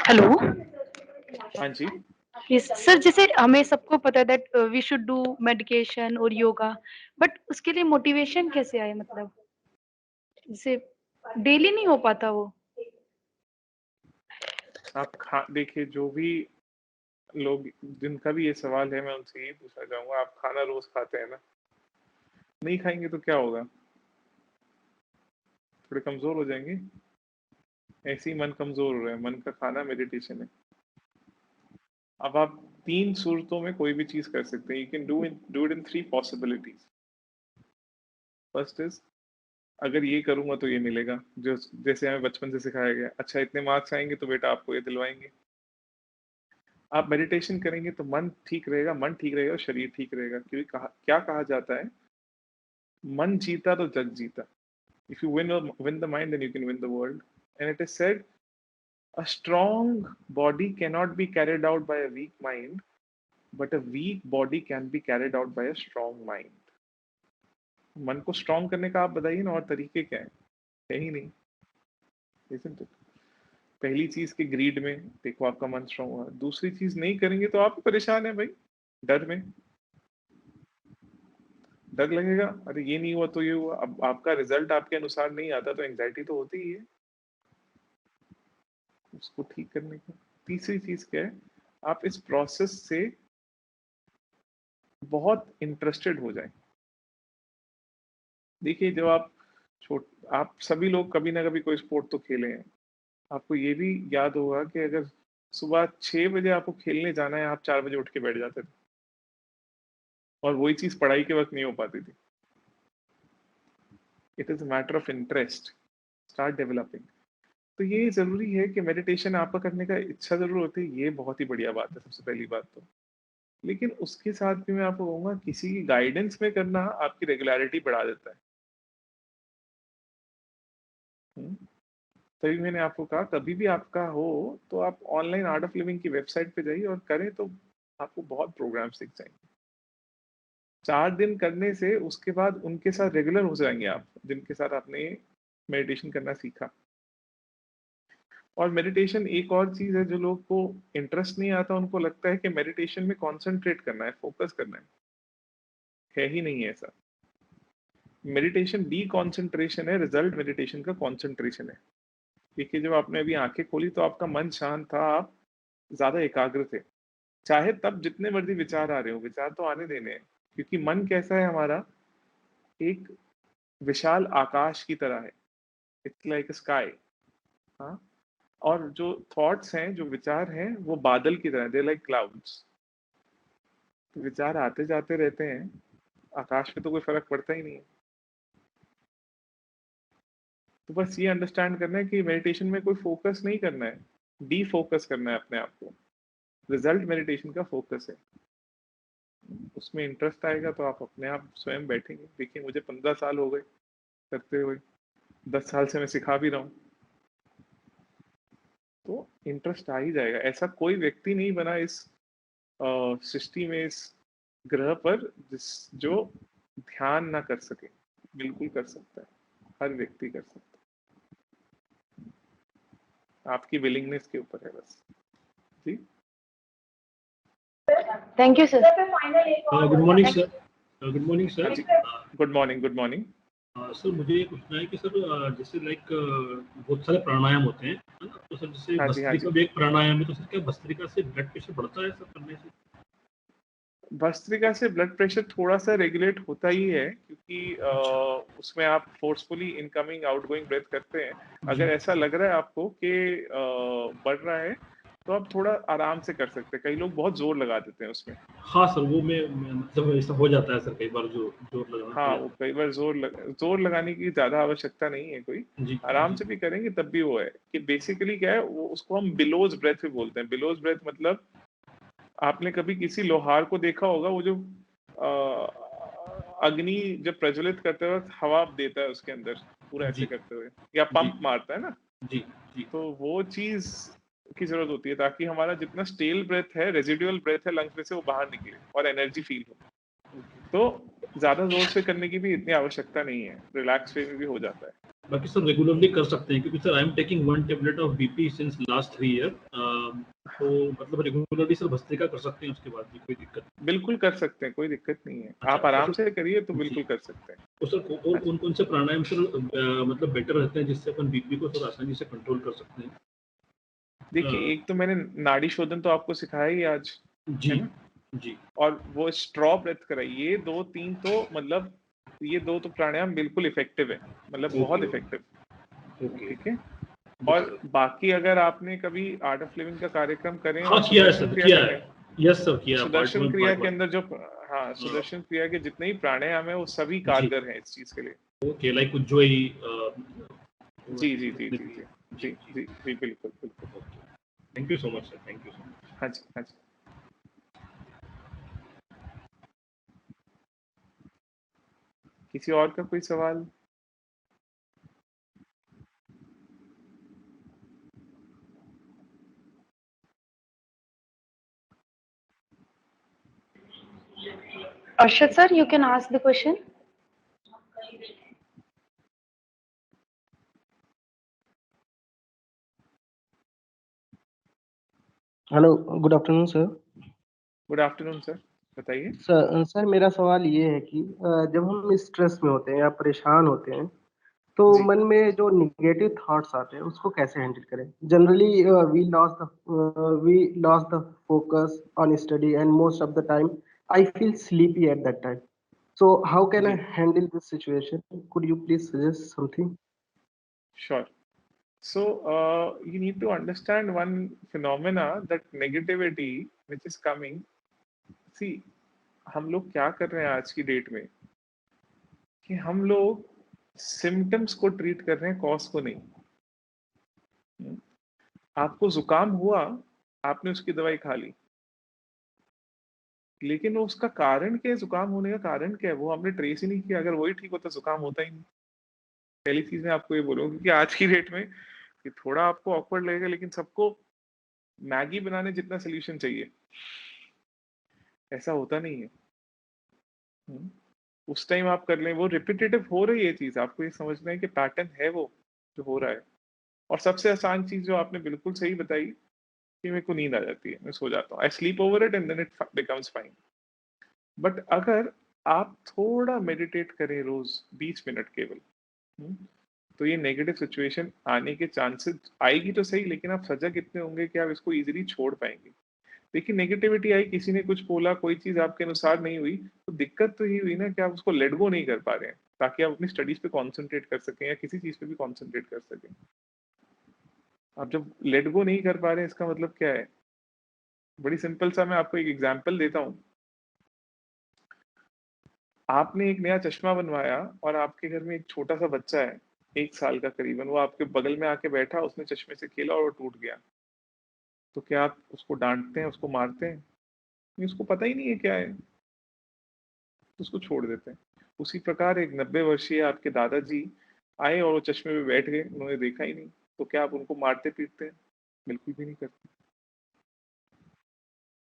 Hello. हाँ जी, यस सर, जैसे हमें सबको पता है that we should do medication और योगा, बट उसके लिए मोटिवेशन कैसे आए? मतलब जैसे डेली नहीं हो पाता वो। आप देखिए जो भी लोग जिनका भी ये सवाल है मैं उनसे यही पूछना चाहूंगा, आप खाना रोज खाते हैं ना? नहीं खाएंगे तो क्या होगा? थोड़े कमजोर हो जाएंगे। ऐसे ही मन कमजोर हो रहा है, मन का खाना मेडिटेशन है। अब आप 3 सूरतों में कोई भी चीज कर सकते हैं। You can do it in 3 possibilities. First is, अगर ये करूंगा तो ये मिलेगा, जो जैसे हमें बचपन से सिखाया गया, अच्छा इतने मार्क्स आएंगे तो बेटा आपको ये दिलवाएंगे। आप मेडिटेशन करेंगे तो मन ठीक रहेगा, मन ठीक रहेगा, शरीर ठीक रहेगा, क्योंकि क्या कहा जाता है, मन जीता तो जग जीता। If you win the mind then you can win the world. And it is said, a strong body cannot be carried out by a weak mind, but a weak body can be carried out by a strong mind. मन को strong करने का आप बताइए ना, और तरीके क्या है ही नहीं, isn't it? पहली चीज के ग्रीड में देखो आपका मन स्ट्रांग हुआ, दूसरी चीज नहीं करेंगे तो आप परेशान है भाई, डर में। डर लगेगा, अरे ये नहीं हुआ तो ये हुआ, अब आपका रिजल्ट आपके अनुसार नहीं आता तो एंजाइटी तो होती ही है, उसको ठीक करने का। तीसरी चीज क्या है, आप इस प्रोसेस से बहुत इंटरेस्टेड हो जाए। देखिए जब आप सभी लोग कभी ना कभी कोई स्पोर्ट तो खेले हैं। आपको ये भी याद होगा कि अगर सुबह 6 बजे आपको खेलने जाना है, आप 4 बजे उठ के बैठ जाते थे, और वही चीज पढ़ाई के वक्त नहीं हो पाती थी। It is a matter of interest, start developing. तो तो ये ज़रूरी है कि मेडिटेशन आपका करने का इच्छा ज़रूर होती है, ये बहुत ही बढ़िया बात है सबसे पहली बात तो। लेकिन उसके साथ भी मैं आपको कहूँगा किसी की गाइडेंस में करना आपकी रेगुलैरिटी बढ़ा देता है। हुँ। तभी मैंने आपको कहा कभी भी आपका हो तो आप ऑनलाइन आर्ट ऑफ लिविंग की वेबसाइट पे जाइए और करें तो आपको बहुत प्रोग्राम्स दिख जाएँगे। 4 दिन करने से उसके बाद उनके साथ रेगुलर हो जाएँगे आप, जिनके साथ आपने मेडिटेशन करना सीखा। और मेडिटेशन एक और चीज़ है जो लोग को इंटरेस्ट नहीं आता, उनको लगता है कि मेडिटेशन में कॉन्संट्रेट करना है, फोकस करना है ही नहीं ऐसा। मेडिटेशन डीकॉन्सेंट्रेशन है, रिजल्ट मेडिटेशन का कॉन्सेंट्रेशन है। देखिए जब आपने अभी आँखें खोली तो आपका मन शांत था, आप ज़्यादा एकाग्र थे। चाहे तब जितने मर्ज़ी विचार आ रहे हों, विचार तो आने देने हैं, क्योंकि मन कैसा है हमारा, एक विशाल आकाश की तरह है। It's like a sky. हाँ? और जो थॉट्स हैं, जो विचार हैं, वो बादल की तरह, दे आर लाइक क्लाउड्स। विचार आते जाते रहते हैं, आकाश पे तो कोई फ़र्क पड़ता ही नहीं है। तो बस ये अंडरस्टैंड करना है कि मेडिटेशन में कोई फ़ोकस नहीं करना है, डीफ़ोकस करना है अपने आप को। रिज़ल्ट मेडिटेशन का फ़ोकस है। उसमें इंटरेस्ट आएगा तो आप अपने आप स्वयं बैठेंगे। देखिए मुझे 15 साल हो गए करते हुए, 10 साल से मैं सिखा भी रहा हूँ। तो इंटरेस्ट आ ही जाएगा। ऐसा कोई व्यक्ति नहीं बना इस सृष्टि में, इस ग्रह पर जो ध्यान ना कर सके। बिल्कुल कर सकता है, हर व्यक्ति कर सकता है। आपकी विलिंगनेस के ऊपर है बस। जी, thank you sir. Good morning sir. Good morning हाँ सर। जी। Good morning, good morning. Sir मुझे ये पूछना है कि सर जैसे लाइक बहुत सारे प्राणायाम होते हैं, है ना? तो सर जैसे हाँ जी, हाँ भस्त्रिका जी। भी एक प्राणायाम है, तो सर क्या भस्त्रिका से ब्लड प्रेशर बढ़ता है सर करने से? भस्त्रिका से ब्लड प्रेशर थोड़ा-सा रेगुलेट होता ही है, क्योंकि अच्छा। उसमें आप फोर्सफुली इनकमिंग आउटगोइंग ब्रेथ करते हैं। जी। अगर ऐसा लग रहा है आपको कि बढ़ रहा है, तो आप थोड़ा आराम से कर सकते हैं। कई लोग बहुत ज़ोर लगा देते हैं उसमें। हाँ सर, वो मैं मतलब ऐसा हो जाता है सर, कई बार जो जोर लगाना हो हाँ, वो जाता कई बार ज़ोर लगाने की ज़्यादा आवश्यकता नहीं है कोई। है। जी आराम जी। से भी करेंगे तब भी वो है कि बेसिकली क्या है, वो उसको हम बिलोज़ ब्रेथ भी बोलते हैं। बिलोज़ ब्रेथ मतलब आपने कभी किसी लोहार को देखा होगा, वो जो अग्नि जब प्रज्वलित करते वक़्त हवा देता है उसके अंदर, पूरा ऐसे जी करते हुए, या जी पंप मारता है ना, जी जी। तो वो चीज़ की ज़रूरत होती है ताकि हमारा जितना स्टेल ब्रेथ है, रेसिडुअल ब्रेथ है लंग्स में से, वो बाहर निकले और एनर्जी फ़ील हो। तो ज़्यादा ज़ोर से करने की भी इतनी आवश्यकता नहीं है, रिलैक्स वे में भी हो जाता है। बाकी सर रेगुलरली कर सकते हैं, क्योंकि sir I am taking 1 tablet of BP since last 3 year. तो मतलब रेगुलरली सर भस्त्रिका कर सकते हैं उसके बाद भी कोई दिक्कत? बिल्कुल कर सकते हैं, कोई दिक्कत नहीं है। अच्छा आप तो आराम सर से करिए तो जी। बिल्कुल कर सकते हैं। तो सर और हाँ जी। कौन-कौन से प्राणायाम सर मतलब बेटर रहते हैं, जिससे अपन बीपी को थोड़ा आसानी से कंट्रोल कर सकते हैं? देखिए, अ, एक तो मैंने नाड़ी शोधन तो आपको सिखाया ही आज, जी है ना? जी। और वो स्ट्रॉ ब्रेथ कराई, ये 2-3 तो मतलब ये 2 तो प्राणायाम बिल्कुल इफ़ेक्टिव है, मतलब बहुत ओके इफ़ेक्टिव, ओके। ठीक है? जी और सर। बाकी अगर आपने कभी आर्ट ऑफ लिविंग का कार्यक्रम करें हाँ और किया है सुदर्शन सर, क्रिया किया है। करें, यस सर, तो किया है, पार्ट सुदर्शन 1 क्रिया पार्ट के 1। अंदर जो हाँ, हाँ, सुदर्शन क्रिया के जितने भी प्राणायाम हैं, वो सभी जी। कारगर हैं इस चीज़ के लिए। ओके, लाइक उज्जयी जी, जी, जी, जी, जी। जी जी, जी। जी, जी, बिल्कुल, बिल्कुल। Okay, thank you so much sir, thank you so much. हाँ जी, हाँ जी। किसी और का कोई सवाल? Arshad sir, you can ask the question. Hello, good afternoon sir. Good afternoon sir, बताइए। सर मेरा सवाल ये है कि जब हम स्ट्रेस में होते हैं या परेशान होते हैं तो जी। मन में जो निगेटिव थॉट्स आते हैं उसको कैसे हैंडल करें? Generally we loss the focus on study and most of the time I feel sleepy at that time, so how can I जी, handle this situation? Could you please suggest something? Sure. So, you need to understand one phenomena, that negativity which is coming. See, हम लोग क्या कर रहे हैं आज की date में कि हम लोग सिम्टम्स को ट्रीट कर रहे हैं, कॉज को नहीं। आपको जुकाम हुआ, आपने उसकी दवाई खा ली, लेकिन वो उसका कारण क्या है, जुकाम होने का कारण क्या है, वो हमने ट्रेस ही नहीं किया। अगर वही ठीक होता जुकाम होता ही नहीं। पहली चीज मैं आपको ये बोलूंगा, क्योंकि आज की डेट में ये थोड़ा आपको ऑकवर्ड लगेगा, लेकिन सबको मैगी बनाने जितना सोल्यूशन चाहिए, ऐसा होता नहीं है। हम्म, उस टाइम आप कर लें, वो रिपीटेटिव हो रही है चीज, आपको ये समझना है कि पैटर्न है वो जो हो रहा है। और सबसे आसान चीज जो आपने बिल्कुल सही बताई कि मेरे को नींद आ जाती है, मैं सो जाता हूँ, I sleep over it and then it becomes fine. But अगर आप थोड़ा मेडिटेट करें रोज 20 मिनट केवल, हम्म, तो ये नेगेटिव सिचुएशन आने के चांसेस आएगी तो सही, लेकिन आप सजग इतने होंगे कि आप इसको इजीली छोड़ पाएंगे। देखिए नेगेटिविटी आई, किसी ने कुछ बोला, कोई चीज आपके अनुसार नहीं हुई, तो दिक्कत तो ये हुई ना कि आप उसको लेट गो नहीं कर पा रहे हैं, ताकि आप अपनी स्टडीज पे कंसंट्रेट कर सकें या किसी चीज पे भी कंसंट्रेट कर सकें। आप जब लेट गो नहीं कर पा रहे हैं, इसका मतलब क्या है? बड़ी सिंपल सा मैं आपको एक एग्जांपल देता हूँ। आपने एक नया चश्मा बनवाया और आपके घर में एक छोटा सा बच्चा है, 1 साल का करीबन, वो आपके बगल में आके बैठा, उसने चश्मे से खेला और वो टूट गया। तो क्या आप उसको डांटते हैं, उसको मारते हैं? नहीं, उसको पता ही नहीं है क्या है, तो उसको छोड़ देते हैं। उसी प्रकार एक 90 वर्षीय आपके दादाजी आए और वो चश्मे में बैठ गए, उन्होंने देखा ही नहीं, तो क्या आप उनको मारते पीटते हैं? बिल्कुल भी नहीं करते।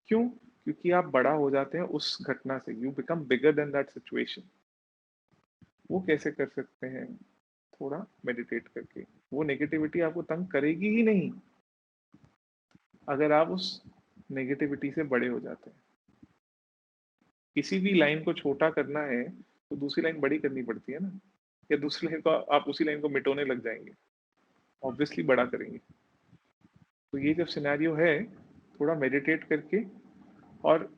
क्यों? क्योंकि आप बड़ा हो जाते हैं उस घटना से, you become bigger than that situation. वो कैसे कर सकते हैं? थोड़ा मेडिटेट करके। वो नेगेटिविटी आपको तंग करेगी ही नहीं अगर आप उस नेगेटिविटी से बड़े हो जाते हैं। किसी भी लाइन को छोटा करना है तो दूसरी लाइन बड़ी करनी पड़ती है ना, या दूसरी लाइन को आप उसी लाइन को मिटोने लग जाएंगे, ऑब्वियसली बड़ा करेंगे। तो ये जब सिनेरियो है, थोड़ा मेडिटेट करके और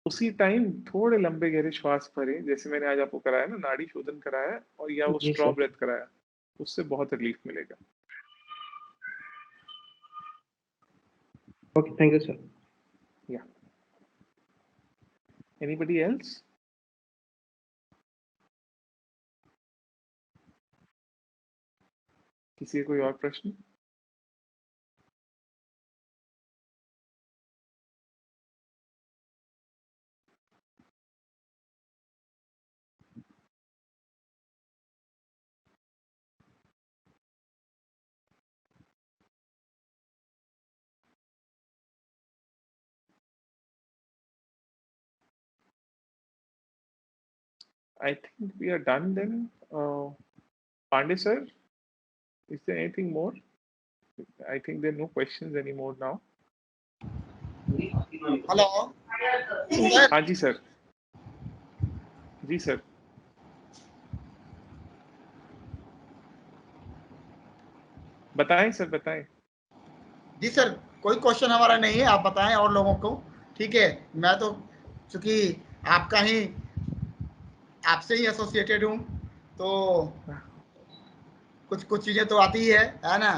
उसी टाइम थोड़े लंबे गहरे श्वास भरें, जैसे मैंने आज आपको कराया ना, नाड़ी शोधन कराया और या वो जी स्ट्रॉ सर। ब्रेथ कराया, उससे बहुत रिलीफ मिलेगा। Okay, thank you sir. या एनीबडी एल्स? किसी का कोई और प्रश्न? I think we are done then. Pandey sir, is there anything more? I think there are no questions anymore now. Hello sir. हाँ जी सर। जी सर। बताएं sir, बताएं। जी sir, कोई क्वेश्चन हमारा नहीं है, आप बताएं और लोगों को। ठीक है, मैं तो चूंकि आपका ही, आपसे ही एसोसिएटेड हूँ, तो कुछ कुछ चीजें तो आती है ना।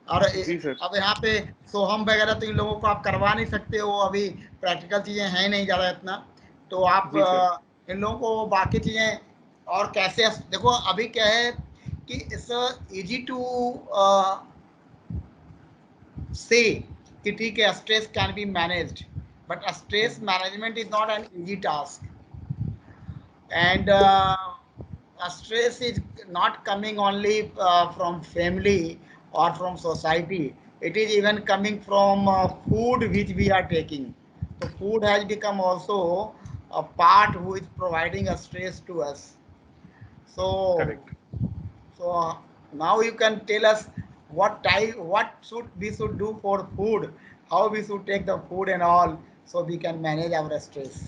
और जी सर। अब यहाँ पे सोहम वगैरह तो इन लोगों को आप करवा नहीं सकते हो, अभी प्रैक्टिकल चीजें हैं नहीं ज़्यादा इतना, तो आप जी सर। इन लोगों को बाकी चीजें और कैसे, देखो अभी क्या है कि इट्स इजी टू से कि ठीक है stress can be managed, but stress management is not an easy task, and stress is not coming only from family or from society, it is even coming from food which we are taking. So food has become also a part who is providing a stress to us. So Correct. now you can tell us what should do for food, how we should take the food and all, so we can manage our stress.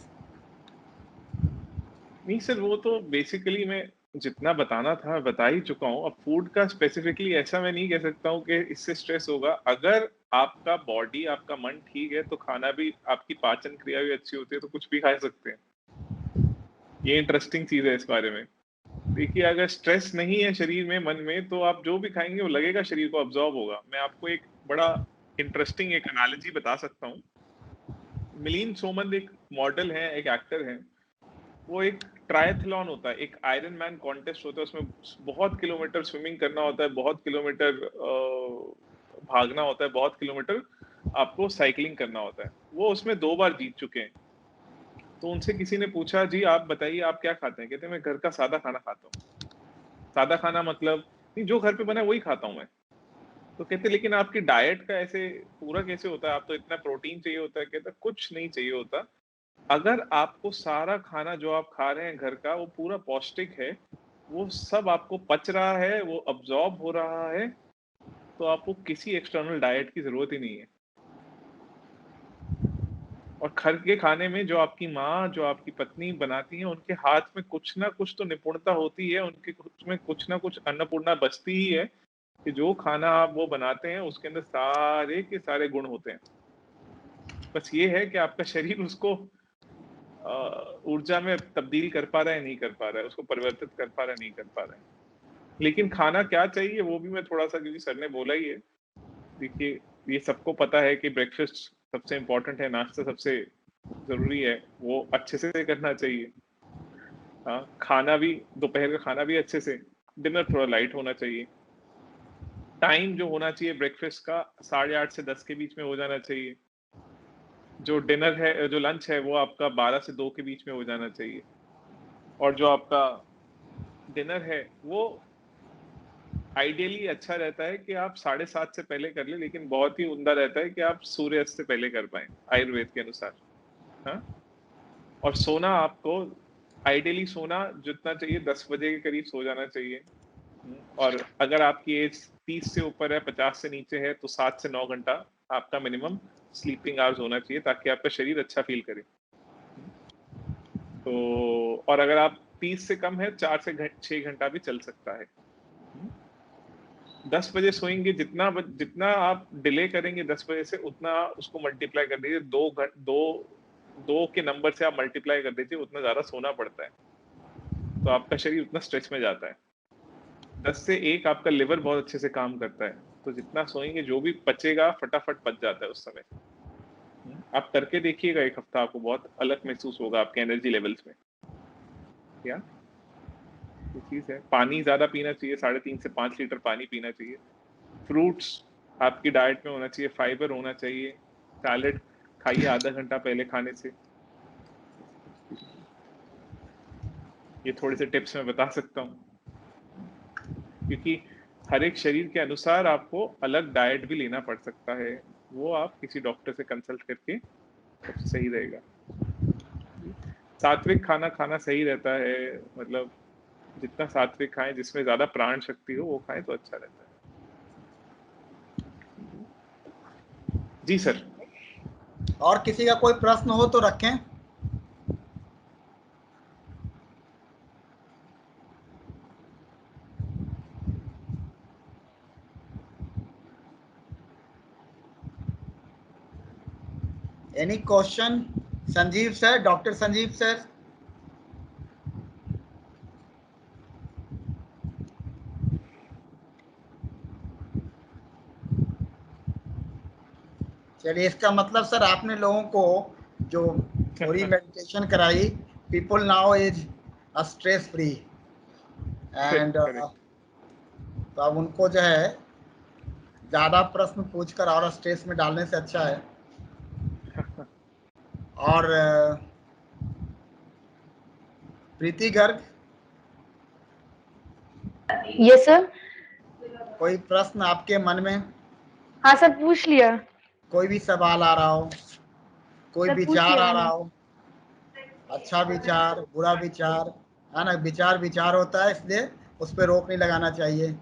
नहीं sir, वो तो basically मैं जितना बताना था बता ही चुका हूँ। अब फूड का स्पेसिफिकली ऐसा मैं नहीं कह सकता हूँ कि इससे स्ट्रेस होगा। अगर आपका बॉडी, आपका मन ठीक है तो खाना भी, आपकी पाचन क्रिया भी अच्छी होती है तो कुछ भी खा सकते हैं। ये इंटरेस्टिंग चीज है इस बारे में। देखिए अगर स्ट्रेस नहीं है शरीर में, मन में, तो आप जो भी खाएंगे वो लगेगा शरीर को, अब्जॉर्ब होगा। मैं आपको एक बड़ा इंटरेस्टिंग एक एनालॉजी बता सकता हूँ। मिलिंद सोमन एक मॉडल है, एक एक्टर है, वो एक ट्रायथलॉन होता है, एक आयरन मैन कॉन्टेस्ट होता है, उसमें बहुत किलोमीटर स्विमिंग करना होता है, बहुत किलोमीटर भागना होता है, बहुत किलोमीटर आपको साइकिलिंग करना होता है। वो उसमें 2 बार जीत चुके हैं। तो उनसे किसी ने पूछा, जी आप बताइए आप क्या खाते हैं? कहते हैं मैं घर का सादा खाना खाता हूँ। सादा खाना मतलब नहीं, जो घर पे बना है वही खाता हूँ मैं। तो कहते लेकिन आपकी डाइट का ऐसे पूरा कैसे होता है, आप तो इतना प्रोटीन चाहिए होता है। कहता कुछ नहीं चाहिए होता, अगर आपको सारा खाना जो आप खा रहे हैं घर का वो पूरा पौष्टिक है, वो सब आपको पच रहा है, वो अब्जॉर्ब हो रहा है, तो आपको किसी एक्सटर्नल डाइट की जरूरत ही नहीं है। और घर के खाने में जो आपकी माँ, जो आपकी पत्नी बनाती है, उनके हाथ में कुछ ना कुछ तो निपुणता होती है, उनके उसमें कुछ ना कुछ अन्नपूर्णा बचती ही है कि जो खाना आप वो बनाते हैं उसके अंदर सारे के सारे गुण होते हैं। बस ये है कि आपका शरीर उसको ऊर्जा में तब्दील कर पा रहा है, नहीं कर पा रहा है, उसको परिवर्तित कर पा रहा है, नहीं कर पा रहा है। लेकिन खाना क्या चाहिए वो भी मैं थोड़ा सा, क्योंकि सर ने बोला ही है, देखिए ये सबको पता है कि ब्रेकफास्ट सबसे इम्पोर्टेंट है, नाश्ता सबसे जरूरी है, वो अच्छे से करना चाहिए। हाँ, खाना भी, दोपहर का खाना भी अच्छे से, डिनर थोड़ा लाइट होना चाहिए। टाइम जो होना चाहिए ब्रेकफास्ट का 8:30 से 10 के बीच में हो जाना चाहिए। जो डिनर है, जो लंच है, वो आपका 12 से 2 के बीच में हो जाना चाहिए। और जो आपका डिनर है वो आइडियली अच्छा रहता है कि आप 7:30 से पहले कर ले, लेकिन बहुत ही उम्दा रहता है कि आप सूर्यास्त से पहले कर पाए आयुर्वेद के अनुसार। हाँ, और सोना आपको आइडियली सोना जितना चाहिए 10 बजे के करीब सो जाना चाहिए। और अगर आपकी एज 30 से ऊपर है, 50 से नीचे है, तो 7 से 9 घंटा आपका मिनिमम स्लीपिंग आवर्स होना चाहिए, ताकि आपका शरीर अच्छा फील करे। तो और अगर आप 30 से कम है, 4 से 6 घंटा भी चल सकता है। 10 बजे सोएंगे, जितना आप डिले करेंगे 10 बजे से, उतना उसको मल्टीप्लाई कर दीजिए, दो के नंबर से आप मल्टीप्लाई कर दीजिए, उतना ज्यादा सोना पड़ता है, तो आपका शरीर उतना स्ट्रेच में जाता है। 10 से 1 आपका लिवर बहुत अच्छे से काम करता है, तो जितना सोएंगे जो भी पचेगा फटाफट पच जाता है उस समय। आप करके देखिएगा 1 हफ्ता, आपको बहुत अलग महसूस होगा आपके एनर्जी लेवल्स में। क्या ये चीज है, पानी ज्यादा पीना चाहिए, 3.5 से 5 लीटर पानी पीना चाहिए। फ्रूट्स आपकी डाइट में होना चाहिए, फाइबर होना चाहिए। सैलेड खाइए आधा घंटा पहले खाने से। ये थोड़े से टिप्स मैं बता सकता हूँ, क्योंकि हर एक शरीर के अनुसार आपको अलग डाइट भी लेना पड़ सकता है, वो आप किसी डॉक्टर से कंसल्ट करके सबसे सही रहेगा। सात्विक खाना खाना सही रहता है, मतलब जितना सात्विक खाएं, जिसमें ज्यादा प्राण शक्ति हो वो खाएं तो अच्छा रहता है। जी सर। और किसी का कोई प्रश्न हो तो रखें। Any question? Sanjeev sir, doctor Sanjeev sir. चलिए, इसका मतलब सर आपने लोगों को जो थोड़ी मेडिटेशन कराई, people now is stress free and तो अब उनको जो है ज्यादा प्रश्न पूछकर और स्ट्रेस में डालने से अच्छा है। और प्रीति गर्ग, यस सर। कोई प्रश्न आपके मन में? हाँ सर, पूछ लिया। कोई भी सवाल आ रहा हो, कोई सर पूछ विचार लिया आ रहा मैंने। हो, अच्छा विचार, बुरा विचार, है ना, विचार विचार होता है, इसलिए उस पर रोक नहीं लगाना चाहिए।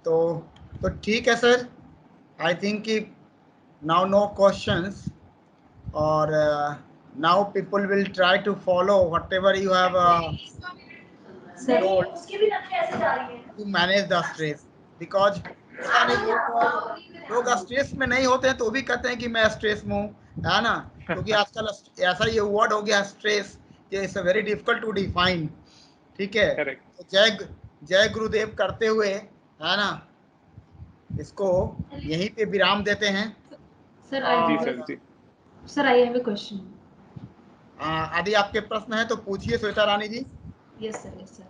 तो ठीक है सर, आई थिंक कि नाउ नो क्वेश्चंस, और now people will try to follow whatever you have told to manage the stress, because पता नहीं लोग स्ट्रेस में नहीं होते हैं तो भी कहते हैं कि मैं स्ट्रेस में हूँ, है ना, क्योंकि आजकल ऐसा ये वर्ड हो गया stress, it's very difficult to define. ठीक है, तो जय गुरुदेव करते हुए, है ना, इसको यहीं पे विराम देते हैं। Sir, जी सर जी। sir, I have a question. यदि आपके प्रश्न है तो पूछिए Shweta Rani ji. Yes sir.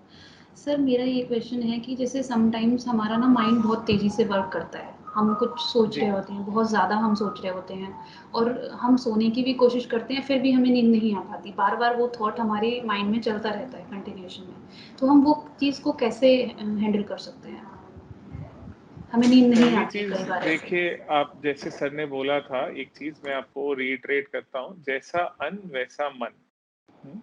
Sir मेरा ये क्वेश्चन है कि जैसे समटाइम्स हमारा ना माइंड बहुत तेजी से वर्क करता है, हम कुछ सोच जी। रहे होते हैं, बहुत ज़्यादा हम सोच रहे होते हैं और हम सोने की भी कोशिश करते हैं, फिर भी हमें नींद नहीं आ पाती, बार बार वो थॉट हमारे माइंड में चलता रहता है कंटिन्यूएशन में। तो हम वो चीज़ को कैसे हैंडल कर सकते हैं? हमें नींद नहीं पहली आती चीज कई बार ऐसे। देखिए, आप जैसे सर ने बोला था, एक चीज मैं आपको रीइटरेट करता हूँ, जैसा अन्न वैसा मन। हम्म?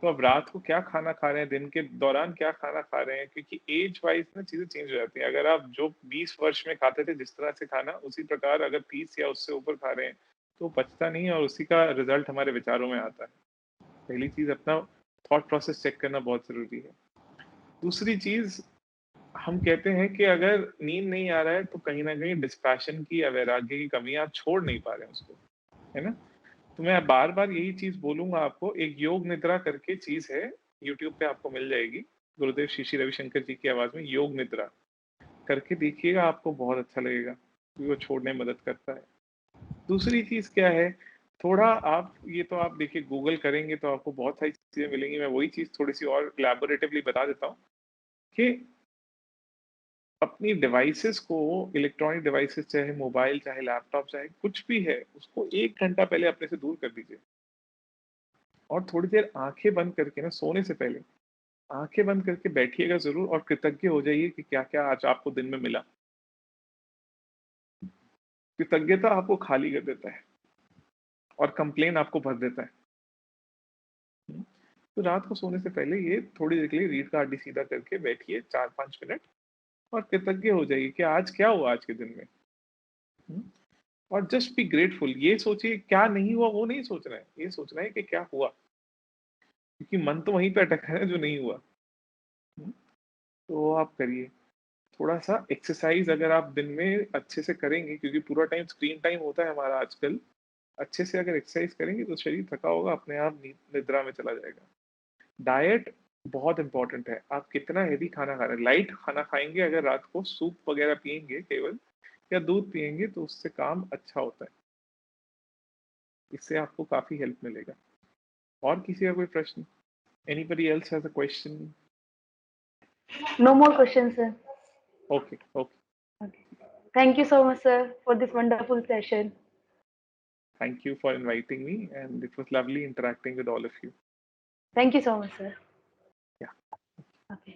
तो अब रात को क्या खाना खा रहे हैं, दिन के दौरान क्या खाना खा रहे हैं, क्योंकि एज वाइज ना चीजें चेंज हो जाती हैं। अगर आप जो 20 वर्ष में खाते थे जिस तरह से खाना, उसी प्रकार अगर 30 या उससे ऊपर खा रहे हैं तो पचता नहीं है, और उसी का रिजल्ट हमारे विचारों में आता है। पहली चीज अपना थॉट प्रोसेस चेक करना बहुत जरूरी है। दूसरी चीज, हम कहते हैं कि अगर नींद नहीं आ रहा है तो कहीं ना कहीं डिस्पैशन की या वैराग्य की कमी, आप छोड़ नहीं पा रहे हैं उसको, है ना। तो मैं बार बार यही चीज बोलूंगा आपको, एक योग निद्रा करके चीज है, यूट्यूब पे आपको मिल जाएगी, गुरुदेव श्री श्री रविशंकर जी की आवाज में, योग निद्रा करके देखिएगा, आपको बहुत अच्छा लगेगा, क्योंकि वो छोड़ने में मदद करता है। दूसरी चीज क्या है, थोड़ा आप ये तो आप देखिए गूगल करेंगे तो आपको बहुत सारी चीजें मिलेंगी, मैं वही चीज थोड़ी सी और इलैबोरेटिवली बता देता हूँ कि अपनी डिवाइसेस को, इलेक्ट्रॉनिक डिवाइसेस चाहे मोबाइल चाहे लैपटॉप चाहे कुछ भी है, उसको 1 घंटा पहले अपने से दूर कर दीजिए, और थोड़ी देर आंखें बंद करके ना, सोने से पहले आंखें बंद करके बैठिएगा जरूर, और कृतज्ञ हो जाइए कि क्या क्या आज आपको दिन में मिला। कृतज्ञता आपको खाली कर देता है और कंप्लेन आपको भर देता है। तो रात को सोने से पहले ये थोड़ी देर के लिए रीढ़ का हड्डी सीधा करके बैठिए 4-5 मिनट, और कृतज्ञ हो जाइए कि आज क्या हुआ आज के दिन में। हम्म? और जस्ट बी ग्रेटफुल, ये सोचिए क्या नहीं हुआ वो नहीं सोचना है, ये सोचना है कि क्या हुआ, क्योंकि मन तो वहीं पे अटका है जो नहीं हुआ। हम्म? तो वो आप करिए। थोड़ा सा एक्सरसाइज अगर आप दिन में अच्छे से करेंगे, क्योंकि पूरा टाइम स्क्रीन टाइम होता है हमारा आजकल, अच्छे से अगर एक्सरसाइज करेंगे तो शरीर थका होगा, अपने आप निद्रा में चला जाएगा। डाइट बहुत इंपॉर्टेंट है, आप कितना हेवी खाना खा रहे हैं। लाइट खाना खाएंगे, अगर रात को सूप वगैरह पियेंगे केवल, या दूध पियेंगे, तो उससे काम अच्छा होता है, इससे आपको काफी हेल्प मिलेगा। और किसी का कोई प्रश्न? Anybody else has a question? No more questions, sir. Okay okay, Okay. Thank you so much, sir, for this wonderful session. Thank you for inviting me, and it was lovely interacting with all of you. Thank you so much, sir. Yeah. Okay.